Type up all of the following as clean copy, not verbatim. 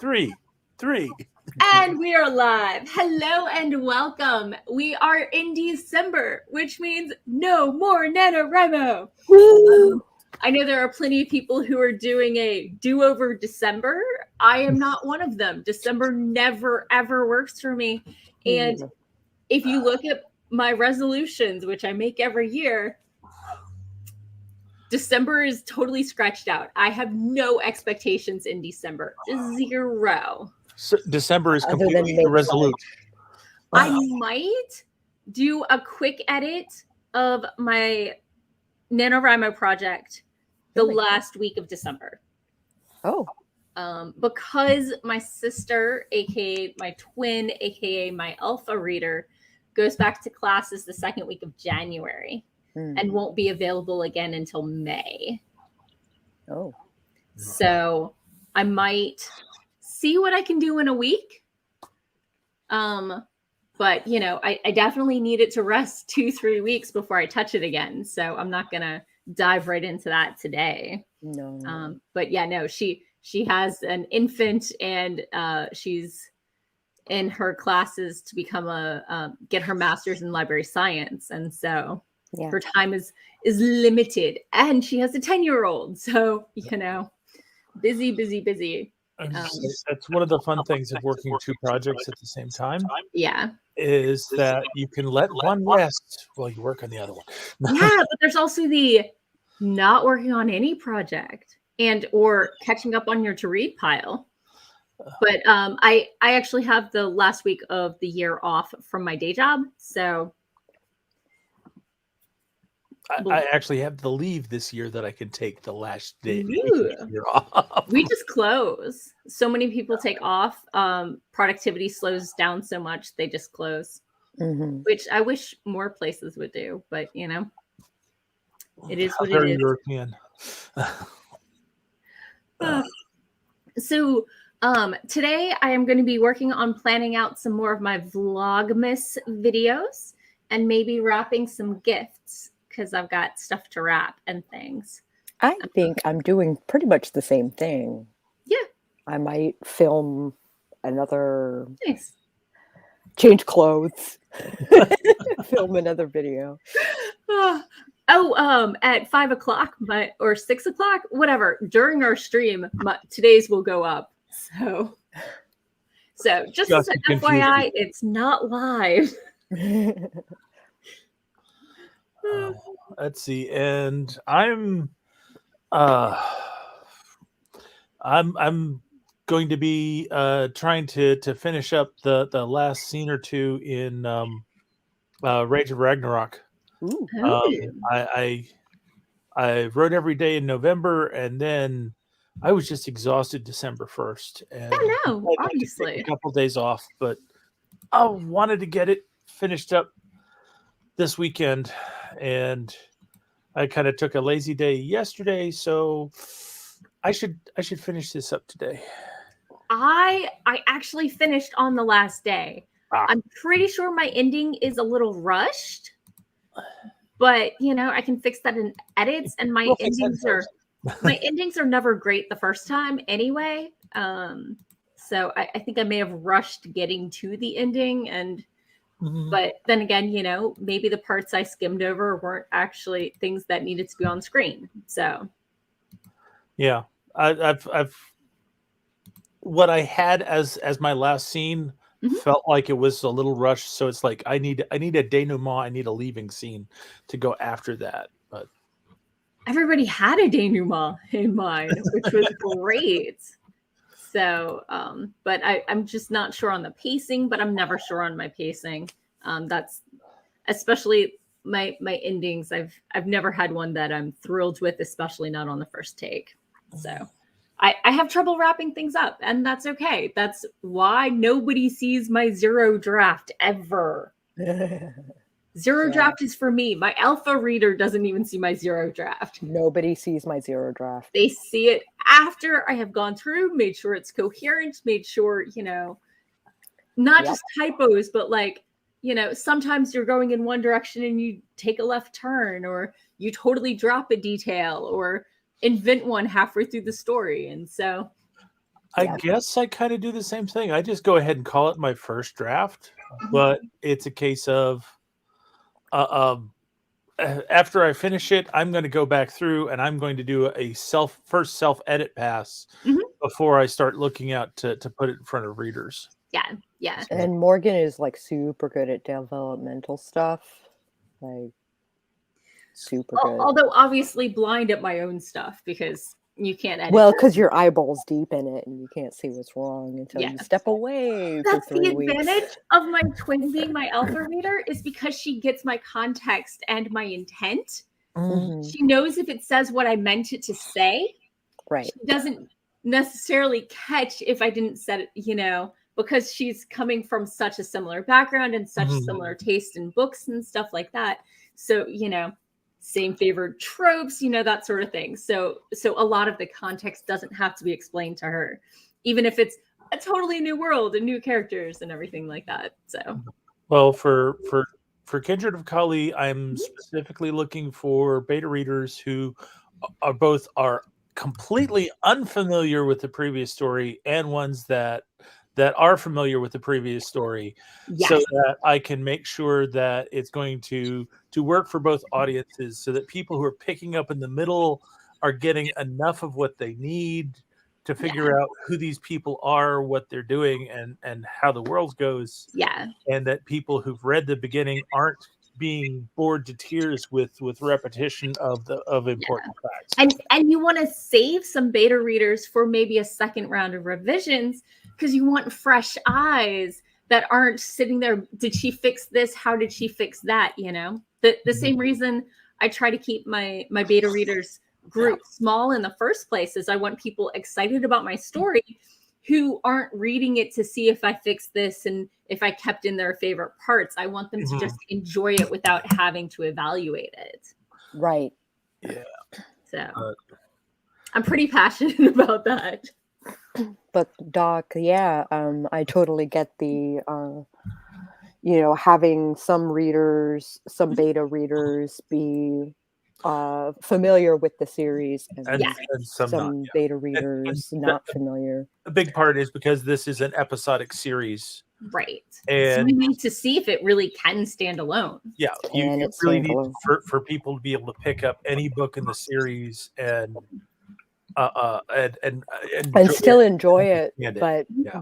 three. And we are live. Hello and welcome. We are in December, which means no more NaNoWriMo. I know there are plenty of people who are doing a do-over December. I am not one of them. December never, ever works for me. And if you look at my resolutions, which I make every year, December is totally scratched out. I have no expectations in December. Zero. So December is completely irresolute. I might do a quick edit of my NaNoWriMo project the last week of December. Oh. Because my sister, aka my twin, aka my alpha reader, goes back to classes the second week of January and won't be available again until May. Oh. So I might see what I can do in a week. But you know, I definitely need it to rest 2-3 weeks before I touch it again. So I'm not gonna dive right into that today. No. But yeah, no, she has an infant and she's in her classes to become get her master's in library science. And so her time is limited, and she has a 10-year-old. So, you know, busy. That's one of the fun things of working two projects at the same time. Yeah. Is that you can let one rest while you work on the other one. Yeah, but there's also the not working on any project and or catching up on your to read pile. But I actually have the last week of the year off from my day job. So I actually have the leave this year that I can take the last day of the year off. We just close. So many people take off. Productivity slows down so much they just close, which I wish more places would do. But you know, it is what it is. European. So today I am going to be working on planning out some more of my Vlogmas videos and maybe wrapping some gifts, because I've got stuff to wrap and things. I think I'm doing pretty much the same thing. Yeah. I might film another... Nice. Change clothes. Film another video. At 5 o'clock or 6 o'clock, whatever, during our stream, today's will go up. So just as an FYI, it's not live. Let's see, and I'm going to be trying to finish up the last scene or two in Rage of Ragnarok. I wrote every day in November, and then I was just exhausted December 1st. And obviously a couple days off, but I wanted to get it finished up this weekend, and I kind of took a lazy day yesterday, so I should finish this up today. I actually finished on the last day. I'm pretty sure my ending is a little rushed, but you know, I can fix that in edits, and my endings are never great the first time anyway. So I think I may have rushed getting to the ending, and but then again, you know, maybe the parts I skimmed over weren't actually things that needed to be on screen. So yeah, I've what I had as my last scene felt like it was a little rushed. So it's like I need a denouement, I need a leaving scene to go after that. But everybody had a denouement in mind, which was great. So, but I'm just not sure on the pacing, but I'm never sure on my pacing. That's especially my endings. I've never had one that I'm thrilled with, especially not on the first take. So I have trouble wrapping things up, and that's okay. That's why nobody sees my zero draft ever. Zero draft is for me. My alpha reader doesn't even see my zero draft. Nobody sees my zero draft. They see it after I have gone through, made sure it's coherent, made sure, you know, not just typos, but like, you know, sometimes you're going in one direction and you take a left turn, or you totally drop a detail or invent one halfway through the story. And so I Yeah. guess I kind of do the same thing. I just go ahead and call it my first draft, Mhm. but it's a case of after I finish it, I'm going to go back through and I'm going to do a first self edit pass Mhm. before I start looking out to put it in front of readers. Yeah. And Morgan is like super good at developmental stuff. Like super good. Although obviously blind at my own stuff because you can't edit. Well, because your eyeballs deep in it and you can't see what's wrong until you Yes. step away for That's 3 the weeks. advantage of my twin being my alpha reader is because she gets my context and my intent. Mhm. She knows if it says what I meant it to say. Right. She doesn't necessarily catch if I didn't set it, you know, because she's coming from such a similar background and such Mhm. similar taste in books and stuff like that. So, you know, same favored tropes, you know, that sort of thing. So a lot of the context doesn't have to be explained to her, even if it's a totally new world and new characters and everything like that. So, Well, for Kindred of Kali, I'm specifically looking for beta readers who are completely unfamiliar with the previous story and ones that are familiar with the previous story, so yes, that I can make sure that it's going to work for both audiences, so that people who are picking up in the middle are getting enough of what they need to figure out who these people are, what they're doing, and how the world goes, yeah. and that people who've read the beginning aren't being bored to tears with repetition of important facts. And you want to save some beta readers for maybe a second round of revisions because you want fresh eyes that aren't sitting there. Did she fix this? How did she fix that? You know, the same reason I try to keep my beta readers group small in the first place is I want people excited about my story who aren't reading it to see if I fixed this and if I kept in their favorite parts. I want them to just enjoy it without having to evaluate it. Right. Yeah. So I'm pretty passionate about that. But Doc, yeah, I totally get the having some readers, some beta readers be familiar with the series and some not. some beta readers not familiar. A big part is because this is an episodic series. Right. And so we need to see if it really can stand alone. Yeah, you Can it really stand need alone? for people to be able to pick up any book in the series and still enjoy it, but Yeah.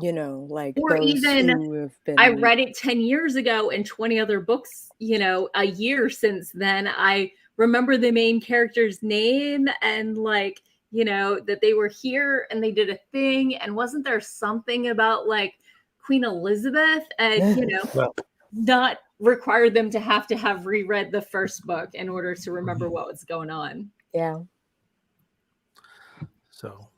like Or those even who have been I read it 10 years ago and 20 other books, a year since then. I remember the main character's name and that they were here and they did a thing. And wasn't there something about like Queen Elizabeth and, Well, not require them to have reread the first book in order to remember what was going on. Yeah. So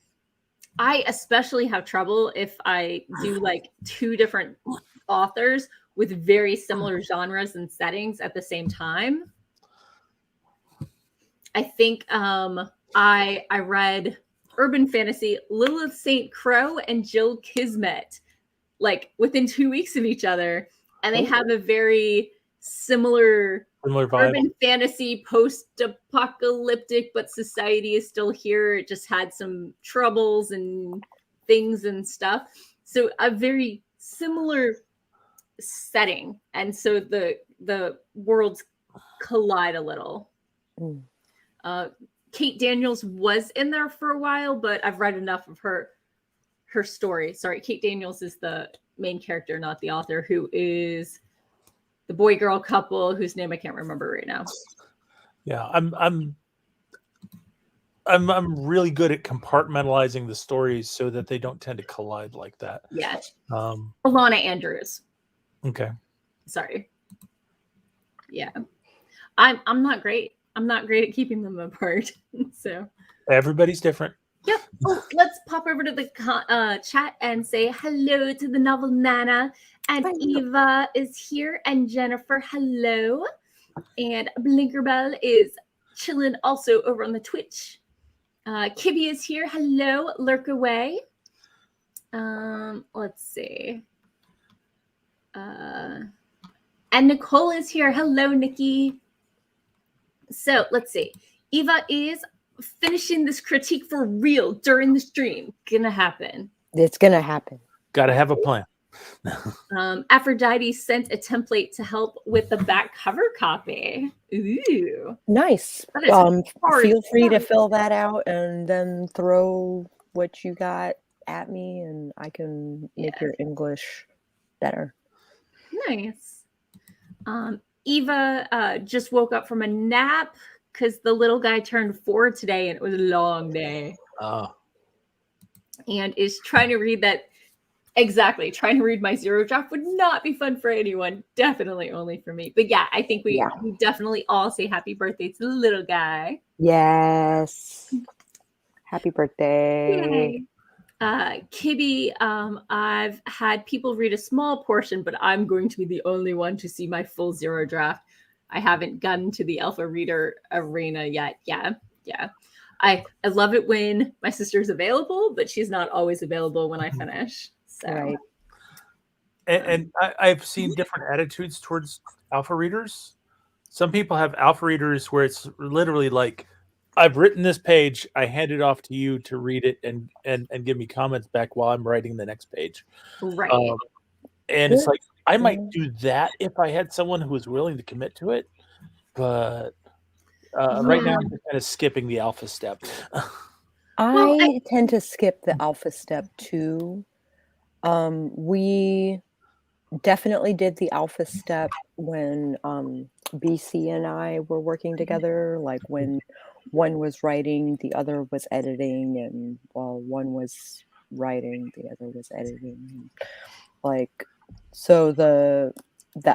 I especially have trouble if I do like two different authors with very similar genres and settings at the same time. I think I read urban fantasy Lilith St. Crow and Jill Kismet like within 2 weeks of each other, and they have a very similar vibe. Urban fantasy, post-apocalyptic, but society is still here. It just had some troubles and things and stuff. So a very similar setting, and so the worlds collide a little. Kate Daniels was in there for a while, but I've read enough of her story. Sorry, Kate Daniels is the main character, not the author, who is the boy-girl couple whose name I can't remember right now. Yeah, I'm really good at compartmentalizing the stories so that they don't tend to collide like that. Yeah. Alana Andrews. Okay. Sorry. Yeah. I'm not great. I'm not great at keeping them apart. So everybody's different. Yep. Oh, let's pop over to the chat and say hello to the novel Nana. And Eva is here, and Jennifer, hello. And Blinkerbell is chilling also over on the Twitch. Kibby is here. Hello, lurk away. Let's see. And Nicole is here. Hello, Nikki. So let's see. Eva is finishing this critique for real during the stream. Gonna happen. It's gonna happen. Got to have a plan. Aphrodite sent a template to help with the back cover copy. Ooh, Nice. that is hard. Feel free to fill that out and then throw what you got at me, and I can make your English better. Nice. Eva just woke up from a nap because the little guy turned 4 today and it was a long day. And is trying to read that. Exactly. Trying to read my zero draft would not be fun for anyone. Definitely only for me. But yeah, I think we definitely all say happy birthday to the little guy. Yes. Happy birthday. Yay. Kibby, I've had people read a small portion, but I'm going to be the only one to see my full zero draft. I haven't gotten to the alpha reader arena yet. Yeah. I love it when my sister's available, but she's not always available when I finish. So. Right. And I've seen different attitudes towards alpha readers. Some people have alpha readers where it's literally like, I've written this page, I hand it off to you to read it and give me comments back while I'm writing the next page. Right. And it's like, I might do that if I had someone who was willing to commit to it. But right now, I'm just kind of skipping the alpha step. I tend to skip the alpha step too. We definitely did the alpha step when BC and I were working together, like when one was writing, the other was editing, and while one was writing, the other was editing. Like, so the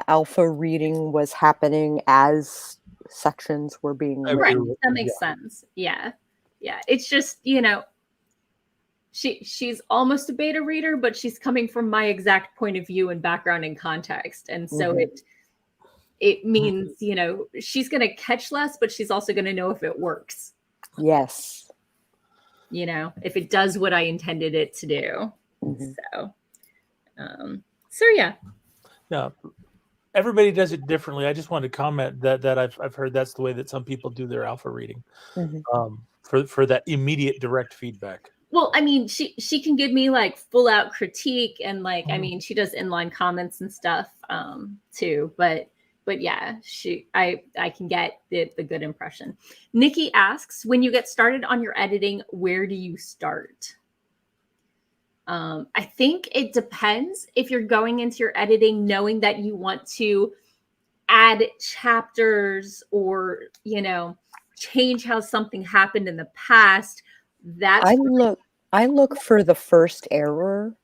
alpha reading was happening as sections were being written. Right. That makes sense. Yeah. It's just, she's almost a beta reader, but she's coming from my exact point of view and background and context. And so it means, she's going to catch less, but she's also going to know if it works. Yes. If it does what I intended it to do. So yeah. Yeah. Everybody does it differently. I just wanted to comment that I've heard that's the way that some people do their alpha reading, for that immediate direct feedback. Well, I mean, she can give me like full out critique and like, I mean, she does inline comments and stuff too, but yeah, I can get the good impression. Nikki asks, when you get started on your editing, where do you start? I think it depends. If you're going into your editing knowing that you want to add chapters or, change how something happened in the past, I look for the first error,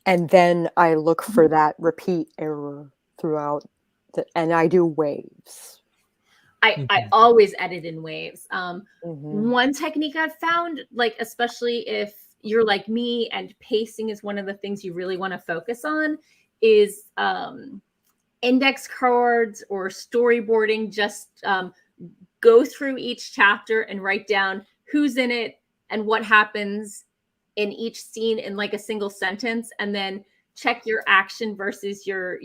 and then I look for that repeat error throughout, and I do waves. I always edit in waves. One technique I've found, like especially if you're like me and pacing is one of the things you really want to focus on, is index cards or storyboarding. Just go through each chapter and write down who's in it and what happens in each scene in like a single sentence, and then check your action versus your,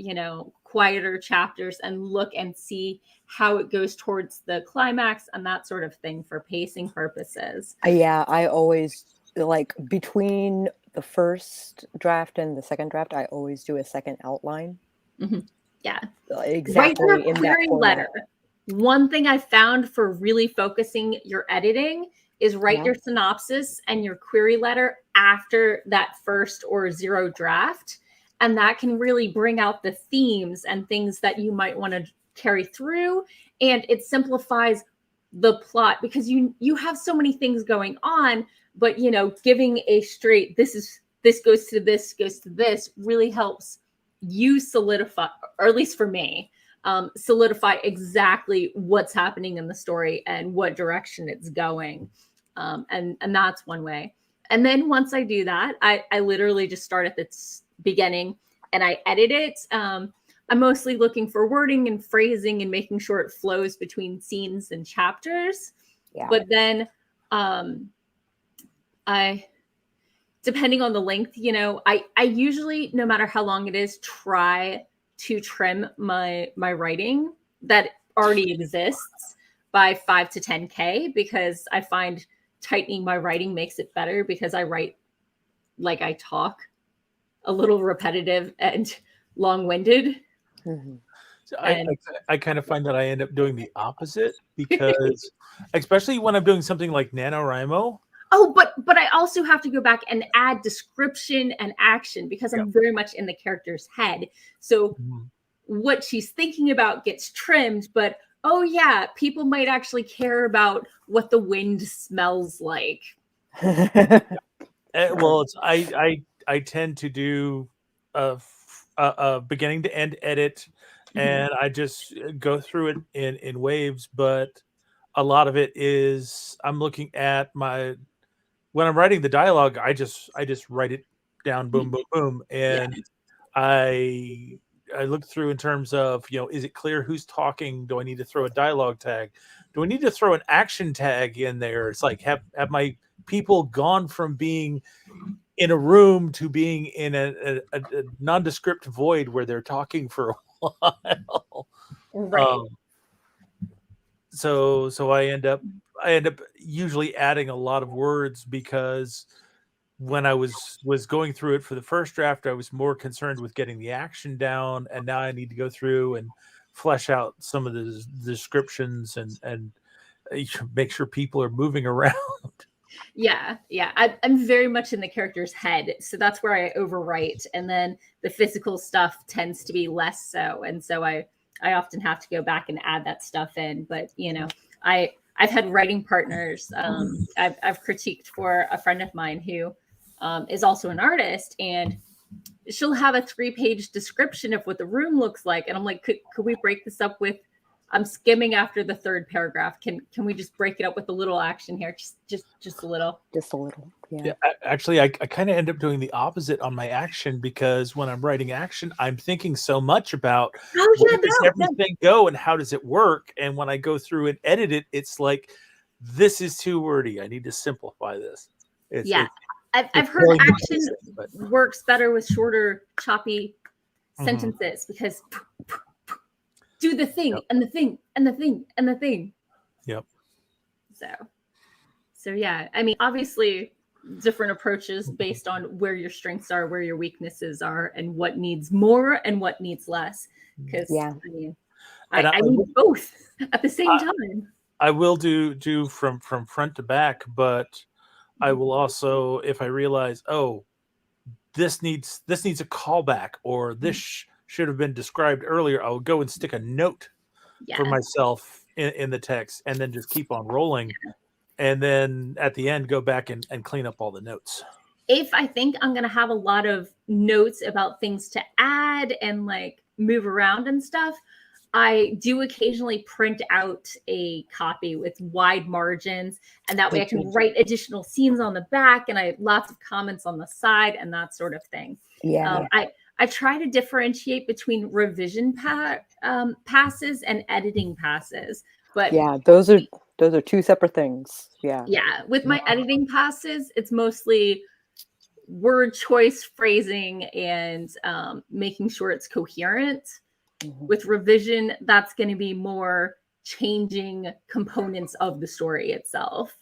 quieter chapters and look and see how it goes towards the climax and that sort of thing for pacing purposes. Yeah, I always, like, between the first draft and the second draft, I always do a second outline. Yeah. Exactly. Write your query letter. One thing I found for really focusing your editing is write your synopsis and your query letter after that first or zero draft. And that can really bring out the themes and things that you might want to carry through. And it simplifies the plot because you have so many things going on, but giving a straight, this goes to this really helps you solidify, or at least for me, solidify exactly what's happening in the story and what direction it's going. And that's one way. And then once I do that, I literally just start at the beginning and I edit it. I'm mostly looking for wording and phrasing and making sure it flows between scenes and chapters. Yeah. But then depending on the length, I usually, no matter how long it is, try to trim my writing that already exists by 5 to 10K, because I find tightening my writing makes it better because I write like I talk, a little repetitive and long-winded. Mhm. So And I kind of find that I end up doing the opposite because, especially when I'm doing something like NaNoWriMo. oh, but I also have to go back and add description and action because Yeah. I'm very much in the character's head. So Mhm. what she's thinking about gets trimmed, but oh yeah, people might actually care about what the wind smells like. Well, it's I tend to do a beginning to end edit, and I just go through it in waves. But a lot of it is I'm looking at my when I'm writing the dialogue. I just write it down, boom, boom, boom, Yeah. and I I look through in terms of, is it clear who's talking? Do I need to throw a dialogue tag? Do I need to throw an action tag in there? It's like have my people gone from being in a room to being in a nondescript void where they're talking for a while. Right. So I end up usually adding a lot of words because when I was going through it for the first draft, I was more concerned with getting the action down, and now I need to go through and flesh out some of the descriptions and make sure people are moving around. Yeah, yeah. I'm very much in the character's head, so that's where I overwrite, and then the physical stuff tends to be less so, and so I often have to go back and add that stuff in. But I've had writing partners. I've critiqued for a friend of mine who is also an artist, and she'll have a 3-page description of what the room looks like, and I'm like, could we break this up with? I'm skimming after the 3rd paragraph. Can we just break it up with a little action here? Just a little. Just a little. Yeah, actually, I kind of end up doing the opposite on my action because when I'm writing action, I'm thinking so much about where does everything go and how does it work. And when I go through and edit it, it's like, this is too wordy. I need to simplify this. I've heard action works better with shorter, choppy sentences because do the thing and the thing and the thing and the thing. Yep. So yeah, I mean, obviously different approaches based on where your strengths are, where your weaknesses are, and what needs more and what needs less. Because I mean, I need both at the same time. I will do from front to back, but I will also, if I realize, this needs a callback, or this should have been described earlier, I'll go and stick a note for myself in the text, and then just keep on rolling. And then at the end, go back and clean up all the notes. If I think I'm going to have a lot of notes about things to add and like move around and stuff, I do occasionally print out a copy with wide margins, and that way I can write additional scenes on the back, and I have lots of comments on the side and that sort of thing. Yeah. I try to differentiate between revision passes and editing passes, but yeah, those are 2 separate things. Yeah. With my editing passes, it's mostly word choice, phrasing, and making sure it's coherent. With revision, that's going to be more changing components of the story itself.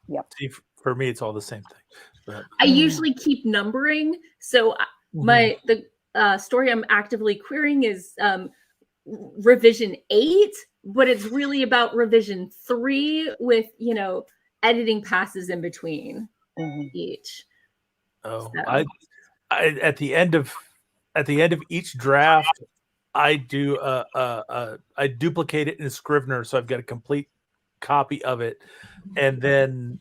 Yep. See, for me, it's all the same thing. But I usually keep numbering, so the story I'm actively querying is revision 8, but it's really about revision 3 with editing passes in between each. I at the end of each draft, I do I duplicate it in Scrivener, so I've got a complete copy of it, and then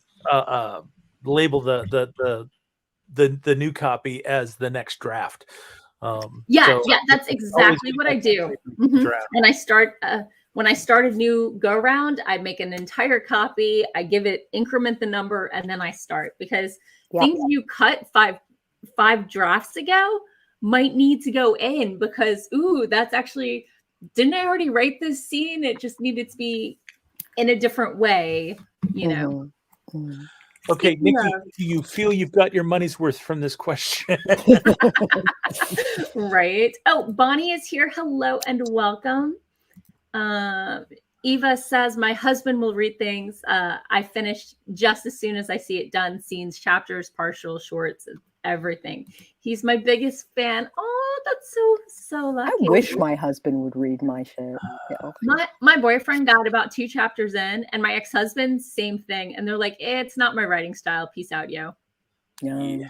label the new copy as the next draft. That's exactly what I do. And I start when I start a new go round, I make an entire copy, I increment the number, and then I start, because things you cut five drafts ago might need to go in because that's actually, didn't I already write this scene? It just needed to be in a different way, Okay, Nikki, do you feel you've got your money's worth from this question? Right. Oh, Bonnie is here. Hello and welcome. Eva says, my husband will read things. I finished just as soon as I see it done. Scenes, chapters, partial, shorts, everything. He's my biggest fan. Oh, that's so lucky. I wish my husband would read my shit. Yeah. My boyfriend got about 2 chapters in, and my ex-husband, same thing. And they're like, it's not my writing style. Peace out, yo. Yeah.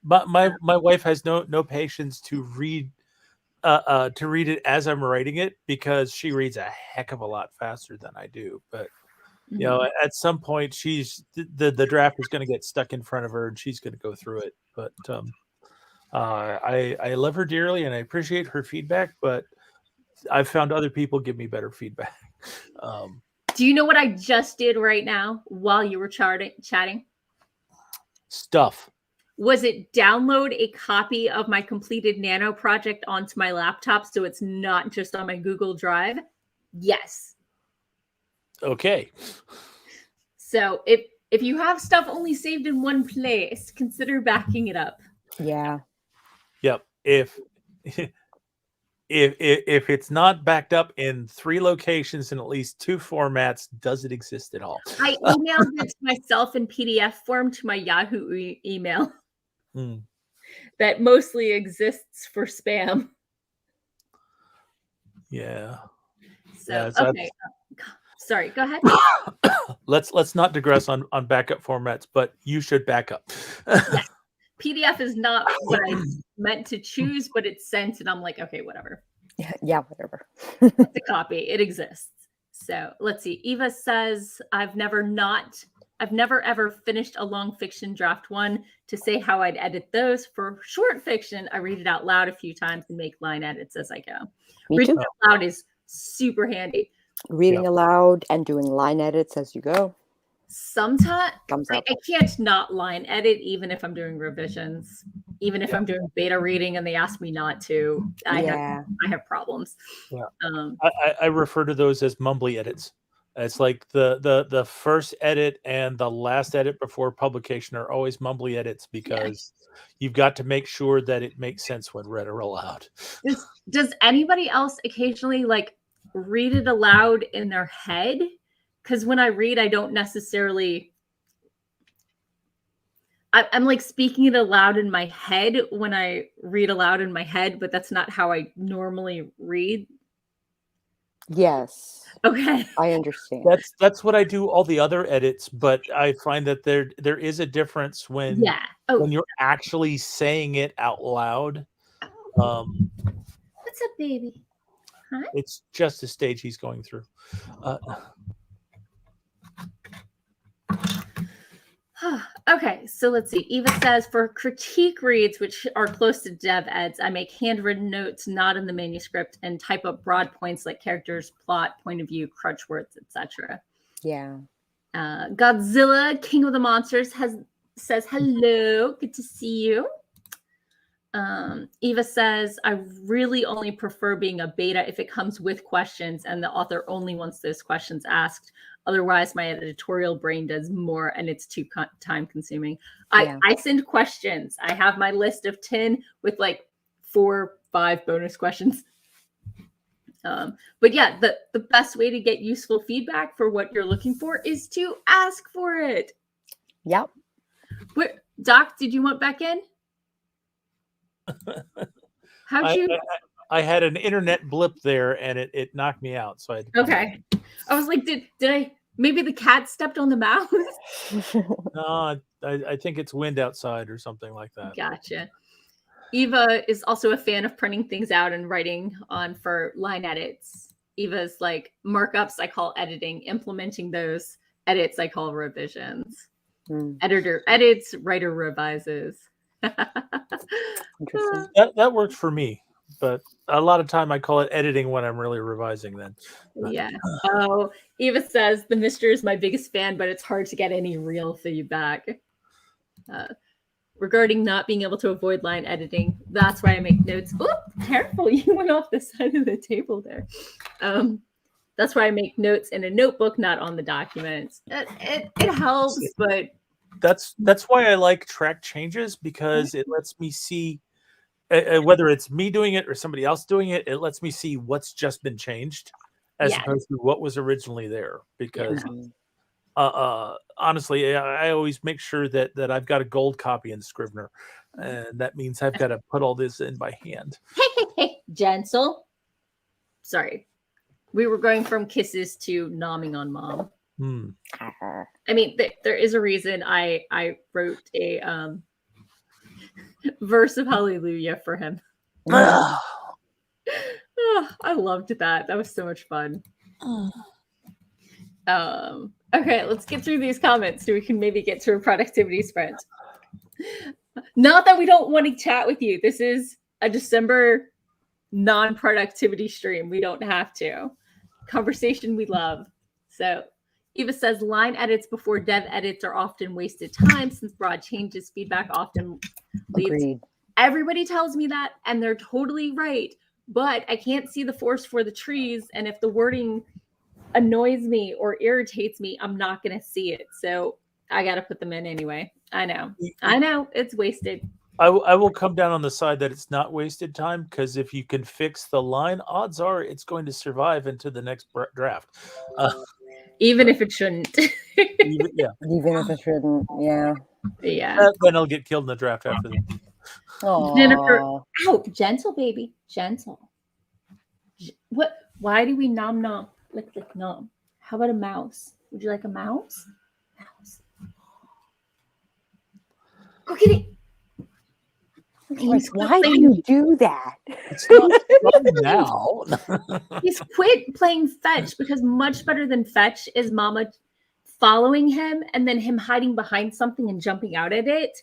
But my wife has no patience to read it as I'm writing it, because she reads a heck of a lot faster than I do. But you know, at some point, she's the draft is going to get stuck in front of her, and she's going to go through it. But I love her dearly, and I appreciate her feedback. But I've found other people give me better feedback. Do you know what I just did right now while you were chatting? Stuff. Was it download a copy of my completed Nano project onto my laptop so it's not just on my Google Drive? Yes. Okay. So if you have stuff only saved in one place, consider backing it up. Yeah. Yep. If it's not backed up in 3 locations in at least 2 formats, does it exist at all? I emailed it to myself in PDF form to my Yahoo email. That mostly exists for spam. Yeah. So okay. Sorry, go ahead. Let's not digress on backup formats, but you should back up. Yes. PDF is not what I meant to choose, but it's sent, and I'm like, okay, whatever. Yeah, whatever. It's a copy. It exists. So let's see. Eva says, I've never ever finished a long fiction draft 1 to say how I'd edit those. For short fiction, I read it out loud a few times and make line edits as I go. Reading out loud is super handy. Reading aloud and doing line edits as you go. Sometimes I can't not line edit, even if I'm doing revisions, even if I'm doing beta reading and they ask me not to. I have problems. Yeah. I refer to those as mumbly edits. It's like the first edit and the last edit before publication are always mumbly edits, because you've got to make sure that it makes sense when read or aloud. Does anybody else occasionally like read it aloud in their head? Because when I read, I don't necessarily. I'm like speaking it aloud in my head when I read aloud in my head, but that's not how I normally read. Yes. Okay. I understand. That's what I do all the other edits, but I find that there is a difference when when you're actually saying it out loud. What's up, baby? Hi. It's just a stage he's going through. Okay, so let's see. Eva says, for critique reads, which are close to dev eds, I make handwritten notes, not in the manuscript, and type up broad points like characters, plot, point of view, crutch words, etc. Yeah. Godzilla, King of the Monsters, says, hello, good to see you. Eva says, I really only prefer being a beta if it comes with questions and the author only wants those questions asked. Otherwise, my editorial brain does more and it's too time consuming. I send questions. I have my list of 10 with like 4, 5 bonus questions. But yeah, the best way to get useful feedback for what you're looking for is to ask for it. Yep. Doc, did you want back in? How'd you? I had an internet blip there, and it knocked me out. So I okay. I was like, did I? Maybe the cat stepped on the mouse. No, I think it's wind outside or something like that. Gotcha. Eva is also a fan of printing things out and writing on for line edits. Eva's like markups I call editing, implementing those edits I call revisions. Editor edits, writer revises. Interesting. That worked for me, but a lot of time I call it editing when I'm really revising then. Yeah. Oh, Eva says the Mister is my biggest fan, but it's hard to get any real feedback. Regarding not being able to avoid line editing, that's why I make notes. Oh, careful, you went off the side of the table there. That's why I make notes in a notebook, not on the documents. It helps, but that's why I like track changes, because it lets me see whether it's me doing it or somebody else doing it. It lets me see what's just been changed, as Yeah. opposed to what was originally there. Because Mhm. honestly, I always make sure that I've got a gold copy in Scrivener, and that means I've got to put all this in by hand. Hey, Jensel. Sorry. We were going from kisses to nomming on mom. I mean, there is a reason I wrote a verse of hallelujah for him. Oh, I loved that. That was so much fun. Okay, let's get through these comments so we can maybe get to a productivity sprint. Not that we don't want to chat with you. This is a December non-productivity stream. We don't have to. Conversation we love. So Eva says line edits before dev edits are often wasted time since broad changes feedback often leads. Agreed. Everybody tells me that, and they're totally right. But I can't see the forest for the trees, and if the wording annoys me or irritates me, I'm not going to see it. So I got to put them in anyway. I know it's wasted. I will come down on the side that it's not wasted time, because if you can fix the line, odds are it's going to survive into the next draft. Even if it shouldn't. Even if it shouldn't. Yeah. Then I'll get killed in the draft after that. Jennifer, out, gentle baby, gentle. What? Why do we nom? Lick nom. How about a mouse? Would you like a mouse? Mouse. Go get it. Why do you do that? It's not fun now. He's quit playing fetch because much better than fetch is Mama following him and then him hiding behind something and jumping out at it.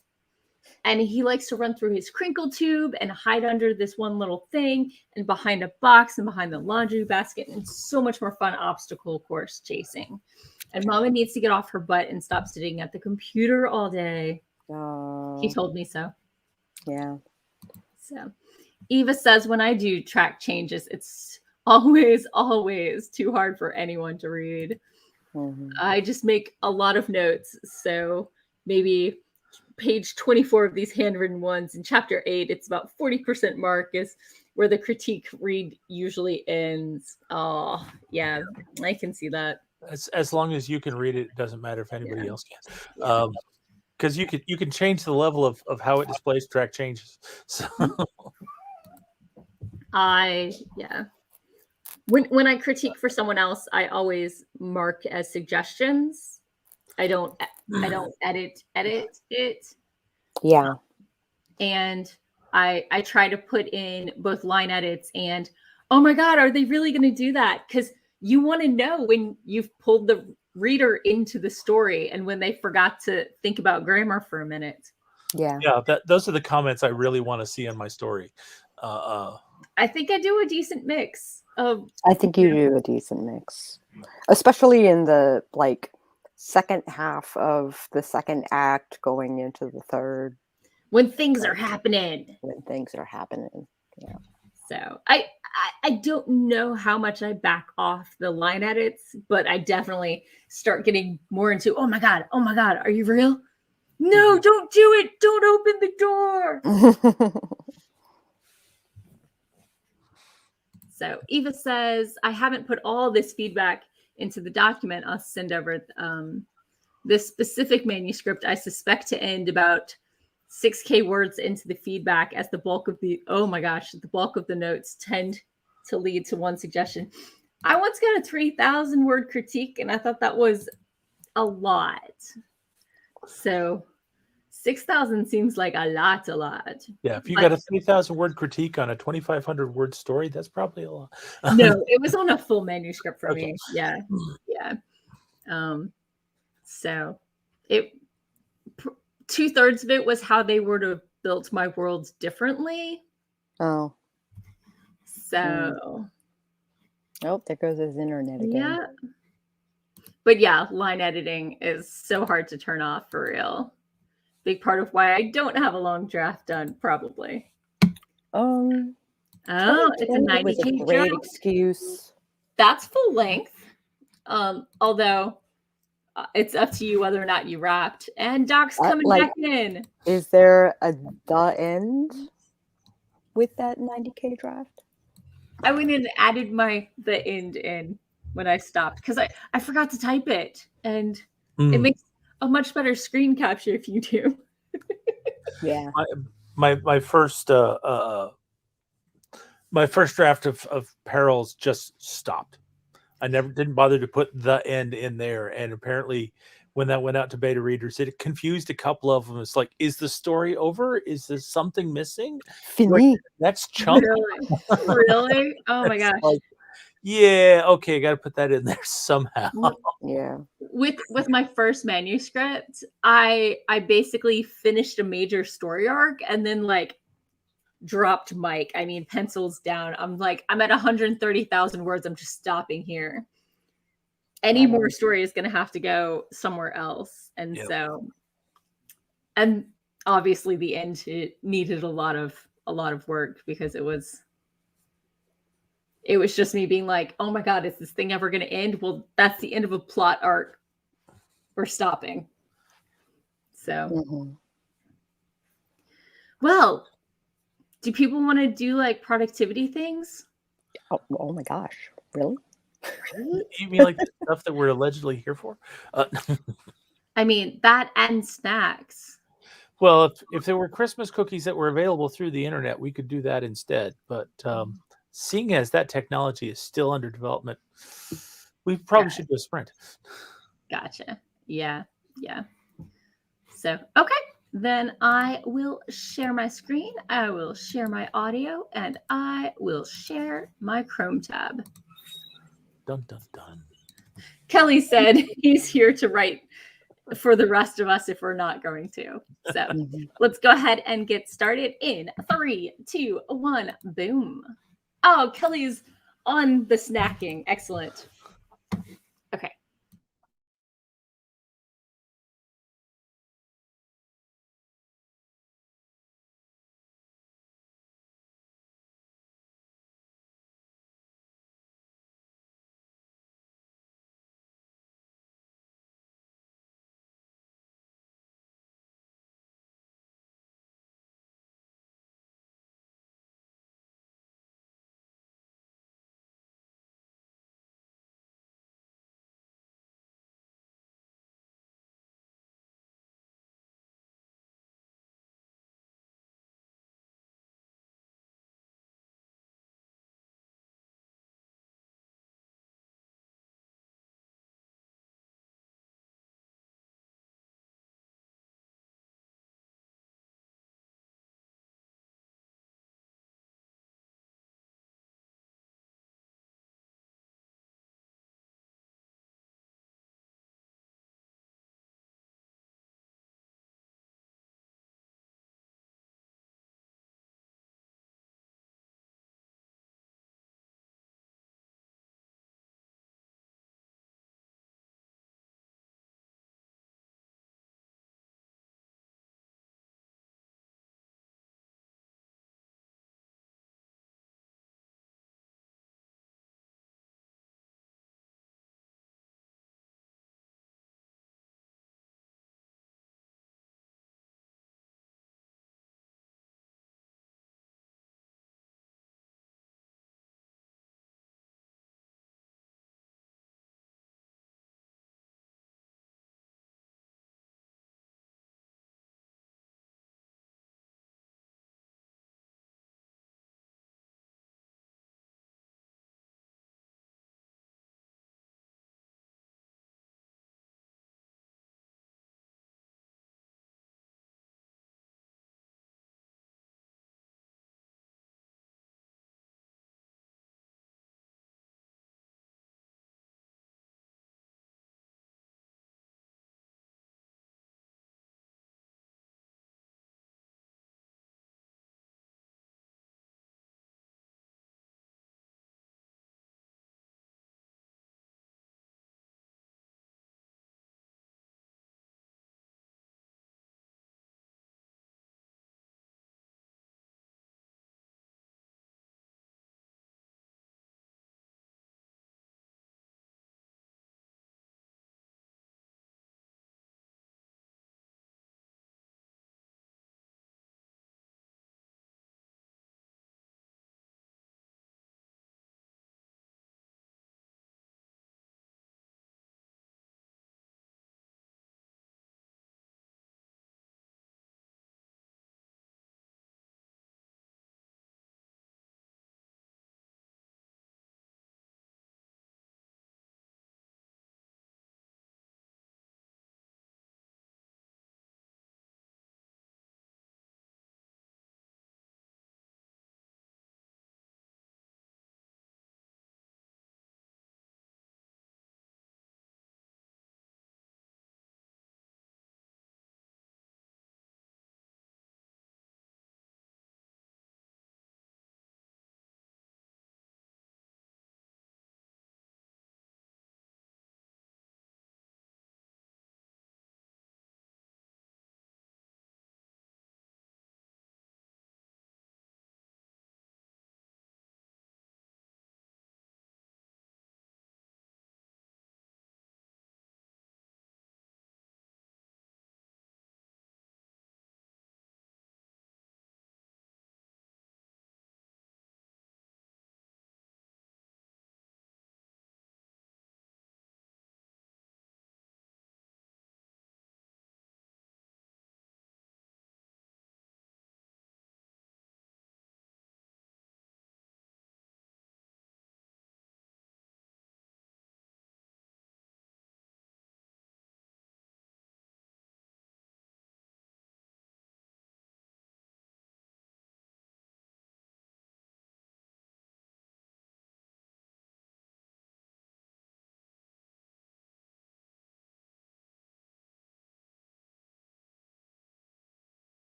And he likes to run through his crinkle tube and hide under this one little thing and behind a box and behind the laundry basket. And so much more fun obstacle course chasing. And Mama needs to get off her butt and stop sitting at the computer all day. He told me so. Yeah. So Eva says when I do track changes, it's always too hard for anyone to read. Mm-hmm. I just make a lot of notes. So maybe page 24 of these handwritten ones in chapter 8, it's about 40% mark is where the critique read usually ends. Oh, yeah, I can see that. As long as you can read it, it doesn't matter if anybody else can. Because you can change the level of how it displays track changes. So when I critique for someone else, I always mark as suggestions. I don't edit it. Yeah. And I try to put in both line edits and, oh my God, are they really going to do that? Because you want to know when you've pulled the reader into the story and when they forgot to think about grammar for a minute. Yeah. Those are the comments I really want to see in my story. I think I do a decent mix of. I think you do a decent mix, especially in the second half of the second act going into the third. When things are happening. Yeah. So I don't know how much I back off the line edits, but I definitely start getting more into, oh my God, are you real? No, don't do it. Don't open the door. So Eva says, I haven't put all this feedback into the document. I'll send over this specific manuscript. I suspect to end about 6K words into the feedback as the bulk of the notes tend to lead to one suggestion. I once got a 3,000 word critique and I thought that was a lot. So 6,000 seems like a lot. Yeah, if you got a 3,000 word critique on a 2,500 word story, that's probably a lot. No, it was on a full manuscript for me. Yeah. So it 2/3 of it was how they would have built my worlds differently. Oh. So. Oh, there goes his internet again. Yeah. But yeah, line editing is so hard to turn off for real. Big part of why I don't have a long draft done, probably. Oh, it's a 90K great excuse. That's full length. Although it's up to you whether or not you wrapped. And Doc's coming back in. Is there the end with that 90K draft? I went in and added the end in. when I stopped because I forgot to type it, and it Mm. makes a much better screen capture if you do. Yeah. My my first draft of Perils just stopped. I never didn't bother to put the end in there, and apparently when that went out to beta readers, it confused a couple of them. It's like, is the story over? Is there something missing? Wait, Fini. next chunk? Really? Really? Oh my It's gosh. like, yeah, okay, gotta put that in there somehow. Yeah. With my first manuscript, I basically finished a major story arc and then like dropped mic. I mean, pencils down. I'm like, I'm at 130,000 words. I'm just stopping here. Any Right more on. story is going to have to go somewhere else. And Yep. so, and obviously the end it needed a lot of work because it was just me being like, oh my God, is this thing ever going to end? Well, that's the end of a plot arc. We're stopping. So, Mm-hmm. well, do people want to do like productivity things? Oh my gosh. Really? You mean like the stuff that we're allegedly here for? I mean, that and snacks. Well, if there were Christmas cookies that were available through the internet, we could do that instead. But seeing as that technology is still under development, we probably should do a sprint. Gotcha. Yeah. Yeah. So, okay. Then I will share my screen. I will share my audio and I will share my Chrome tab. Dun dun dun. Kelly said he's here to write for the rest of us if we're not going to. So Mm-hmm. let's go ahead and get started in 3, 2, 1. Boom. Oh, Kelly's on the snacking. Excellent. Okay.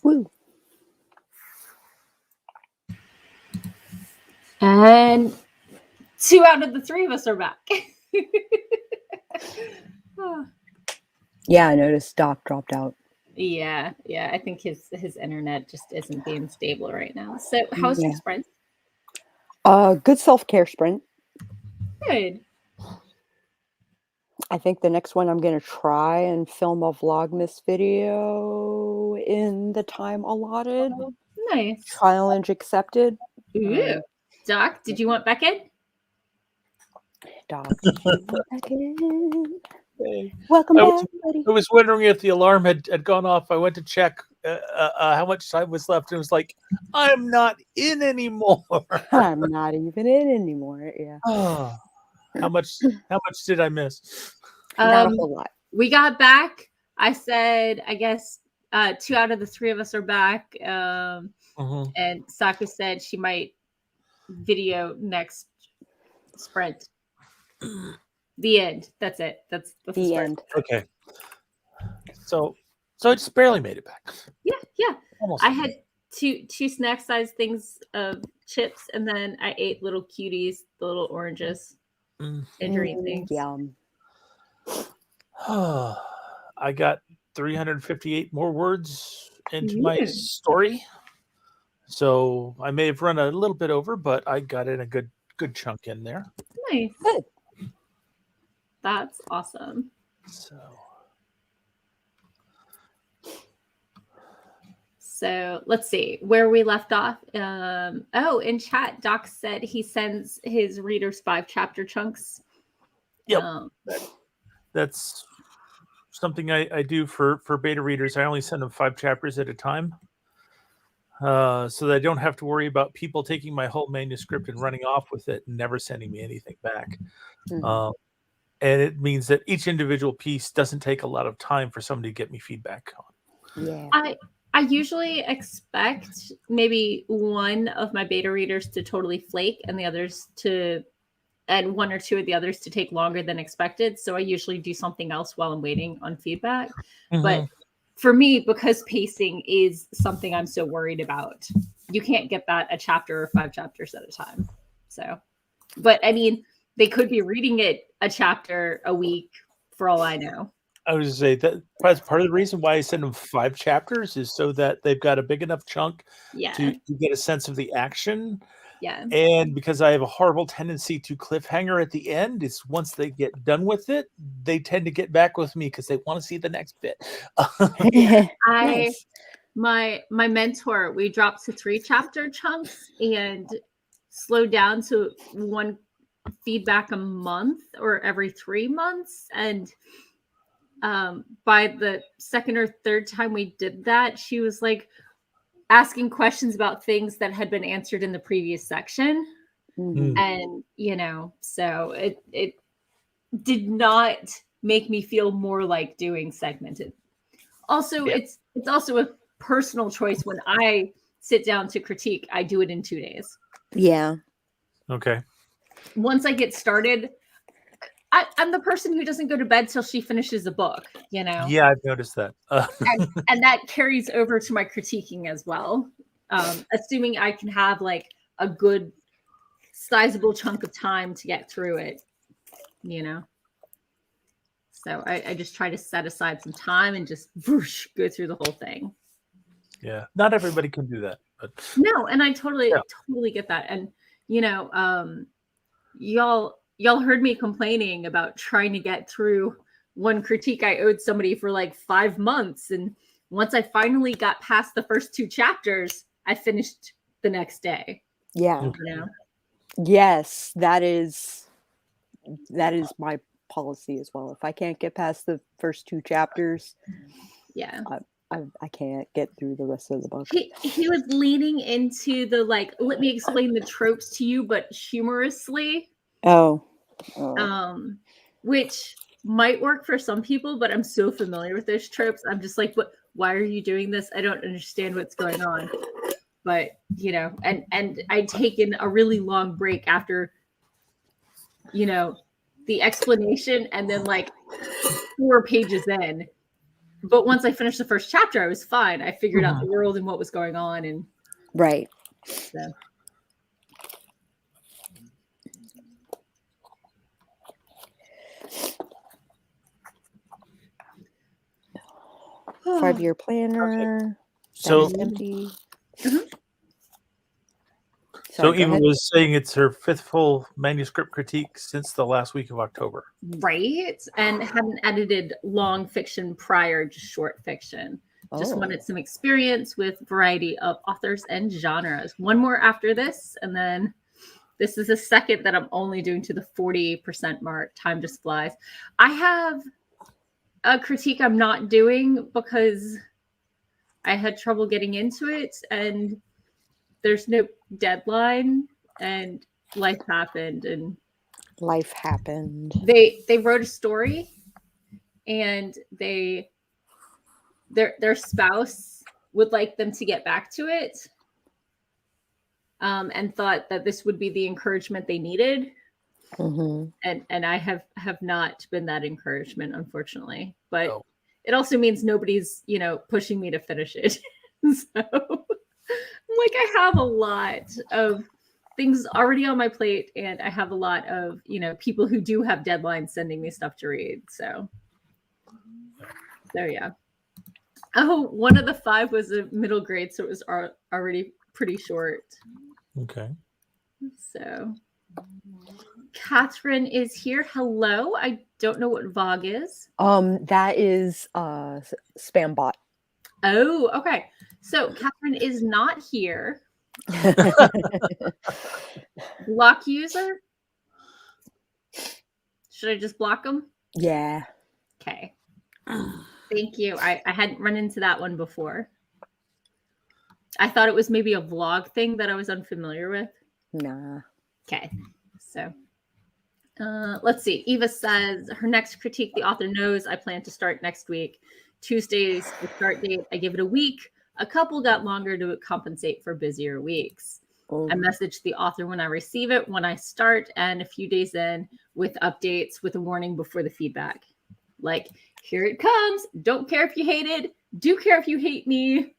Woo. And 2 out of the 3 of us are back. Yeah, I noticed Doc dropped out. Yeah. I think his internet just isn't being stable right now. So, how's your sprint? Good self-care sprint. Good. I think the next one I'm going to try and film a Vlogmas video in the time allotted. Nice. Challenge accepted. Ooh. Doc, did you want Beckett? Doc, did you want Beckett? Hey. Welcome back, buddy. I was wondering if the alarm had gone off. I went to check how much time was left, and it was like, I'm not in anymore. I'm not even in anymore. Yeah. Oh, how much did I miss? Not a whole lot. We got back. I said, I guess 2 out of the 3 of us are back. And Sako said she might video next sprint. The end. That's it. That's the end. Okay. So I just barely made it back. Yeah. Almost. I had two snack size things of chips, and then I ate little cuties, the little oranges, injury things. Yum. I got 358 more words into my story. So I may have run a little bit over, but I got in a good chunk in there. Nice. Good. That's awesome. So let's see where we left off. In chat, Doc said he sends his readers 5 chapter chunks. Yep. That's something I do for beta readers. I only send them 5 chapters at a time. So that I don't have to worry about people taking my whole manuscript and running off with it and never sending me anything back. And it means that each individual piece doesn't take a lot of time for somebody to get me feedback on. Yeah. I usually expect maybe one of my beta readers to totally flake and and 1 or 2 of the others to take longer than expected. So I usually do something else while I'm waiting on feedback. But for me, because pacing is something I'm so worried about, you can't get that a chapter or 5 chapters at a time. So, but I mean, they could be reading it a chapter a week for all I know. I was going to say that that's part of the reason why I send them 5 chapters is so that they've got a big enough chunk to get a sense of the action. Yeah. And because I have a horrible tendency to cliffhanger at the end, is once they get done with it, they tend to get back with me because they want to see the next bit. Nice. My mentor, we dropped to 3 chapter chunks and slowed down to 1 feedback a month or every 3 months. And by the 2nd or 3rd time we did that, she was like asking questions about things that had been answered in the previous section. And so it did not make me feel more like doing segmented. Also, it's also a personal choice. When I sit down to critique, I do it in 2 days. Yeah. Okay. Once I get started, I'm the person who doesn't go to bed till she finishes a book, Yeah, I've noticed that. and that carries over to my critiquing as well. Assuming I can have like a good sizable chunk of time to get through it, So I just try to set aside some time and just whoosh, go through the whole thing. Yeah. Not everybody can do that. But no, and I totally get that. And, y'all heard me complaining about trying to get through one critique I owed somebody for like 5 months. And once I finally got past the first 2 chapters, I finished the next day. Yeah. Yes, that is my policy as well. If I can't get past the first 2 chapters, I can't get through the rest of the book. He was leaning into the let me explain the tropes to you, but humorously. Which might work for some people, but I'm so familiar with those tropes. I'm just like, what? Why are you doing this? I don't understand what's going on. But and I'd taken a really long break after, the explanation, and then 4 pages in, But once I finished the first chapter, I was fine. I figured out the world and what was going on, and Right. so. Five-year planner. So That's empty. So Sorry, go Eva ahead. was saying it's her 5th full manuscript critique since the last week of October. Right. And hadn't edited long fiction prior, just short fiction. Just Oh. wanted some experience with variety of authors and genres. One more after this, and then this is a second that I'm only doing to the 40% mark. Time just flies. I have a critique I'm not doing because I had trouble getting into it, and there's no deadline, and life happened, and Life happened. they wrote a story, and their spouse would like them to get back to it, and thought that this would be the encouragement they needed. And I have not been that encouragement, unfortunately, but it also means nobody's pushing me to finish it. So like, I have a lot of things already on my plate, and I have a lot of people who do have deadlines sending me stuff to read. So yeah. Oh, one of the 5 was a middle grade, so it was already pretty short. Okay. So Catherine is here. Hello. I don't know what VOG is. That is spam bot. Oh, okay. So Catherine is not here. Block user? Should I just block them? Yeah. Okay. Thank you. I hadn't run into that one before. I thought it was maybe a vlog thing that I was unfamiliar with. Nah. Okay. So let's see. Eva says her next critique, the author knows I plan to start next week. Tuesday's the start date. I give it a week. A couple got longer to compensate for busier weeks. I message the author when I receive it, when I start, and a few days in with updates with a warning before the feedback. Like, here it comes. Don't care if you hated. Do care if you hate me.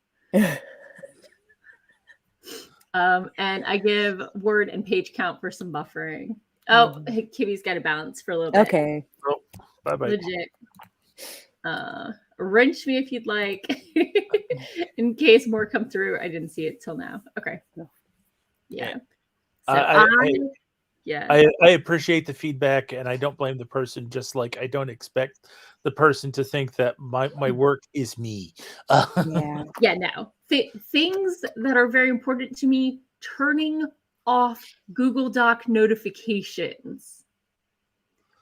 And I give word and page count for some buffering. Oh, Kiwi's got to bounce for a little bit. Okay. Oh, bye-bye. Legit. Wrench me if you'd like. In case more come through. I didn't see it till now. Okay. Yeah. So I appreciate the feedback, and I don't blame the person, just like I don't expect the person to think that my work is me. Yeah, no. Things that are very important to me, turning off Google Doc notifications.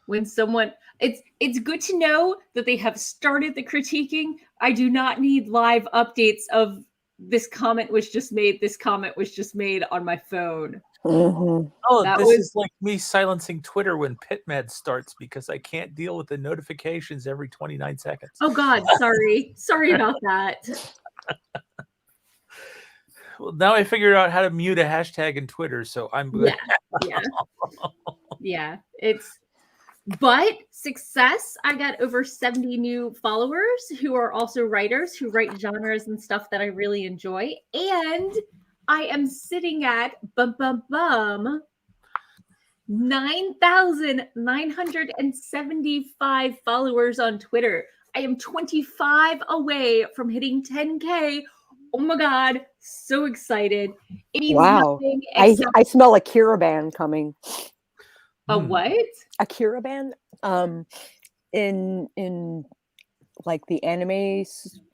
When someone, it's good to know that they have started the critiquing. I do not need live updates of this comment was just made, this comment was just made on my phone. This is like me silencing Twitter when PitMed starts because I can't deal with the notifications every 29 seconds. Oh God, sorry about that. Well, now I figured out how to mute a hashtag in Twitter, so I'm good. Yeah. But success, I got over 70 new followers who are also writers who write genres and stuff that I really enjoy. And I am sitting at 9,975 followers on Twitter. I am 25 away from hitting 10K. Oh my God, so excited. It means nothing except I smell a Kiraban coming. A what? A Kiraban. In like the anime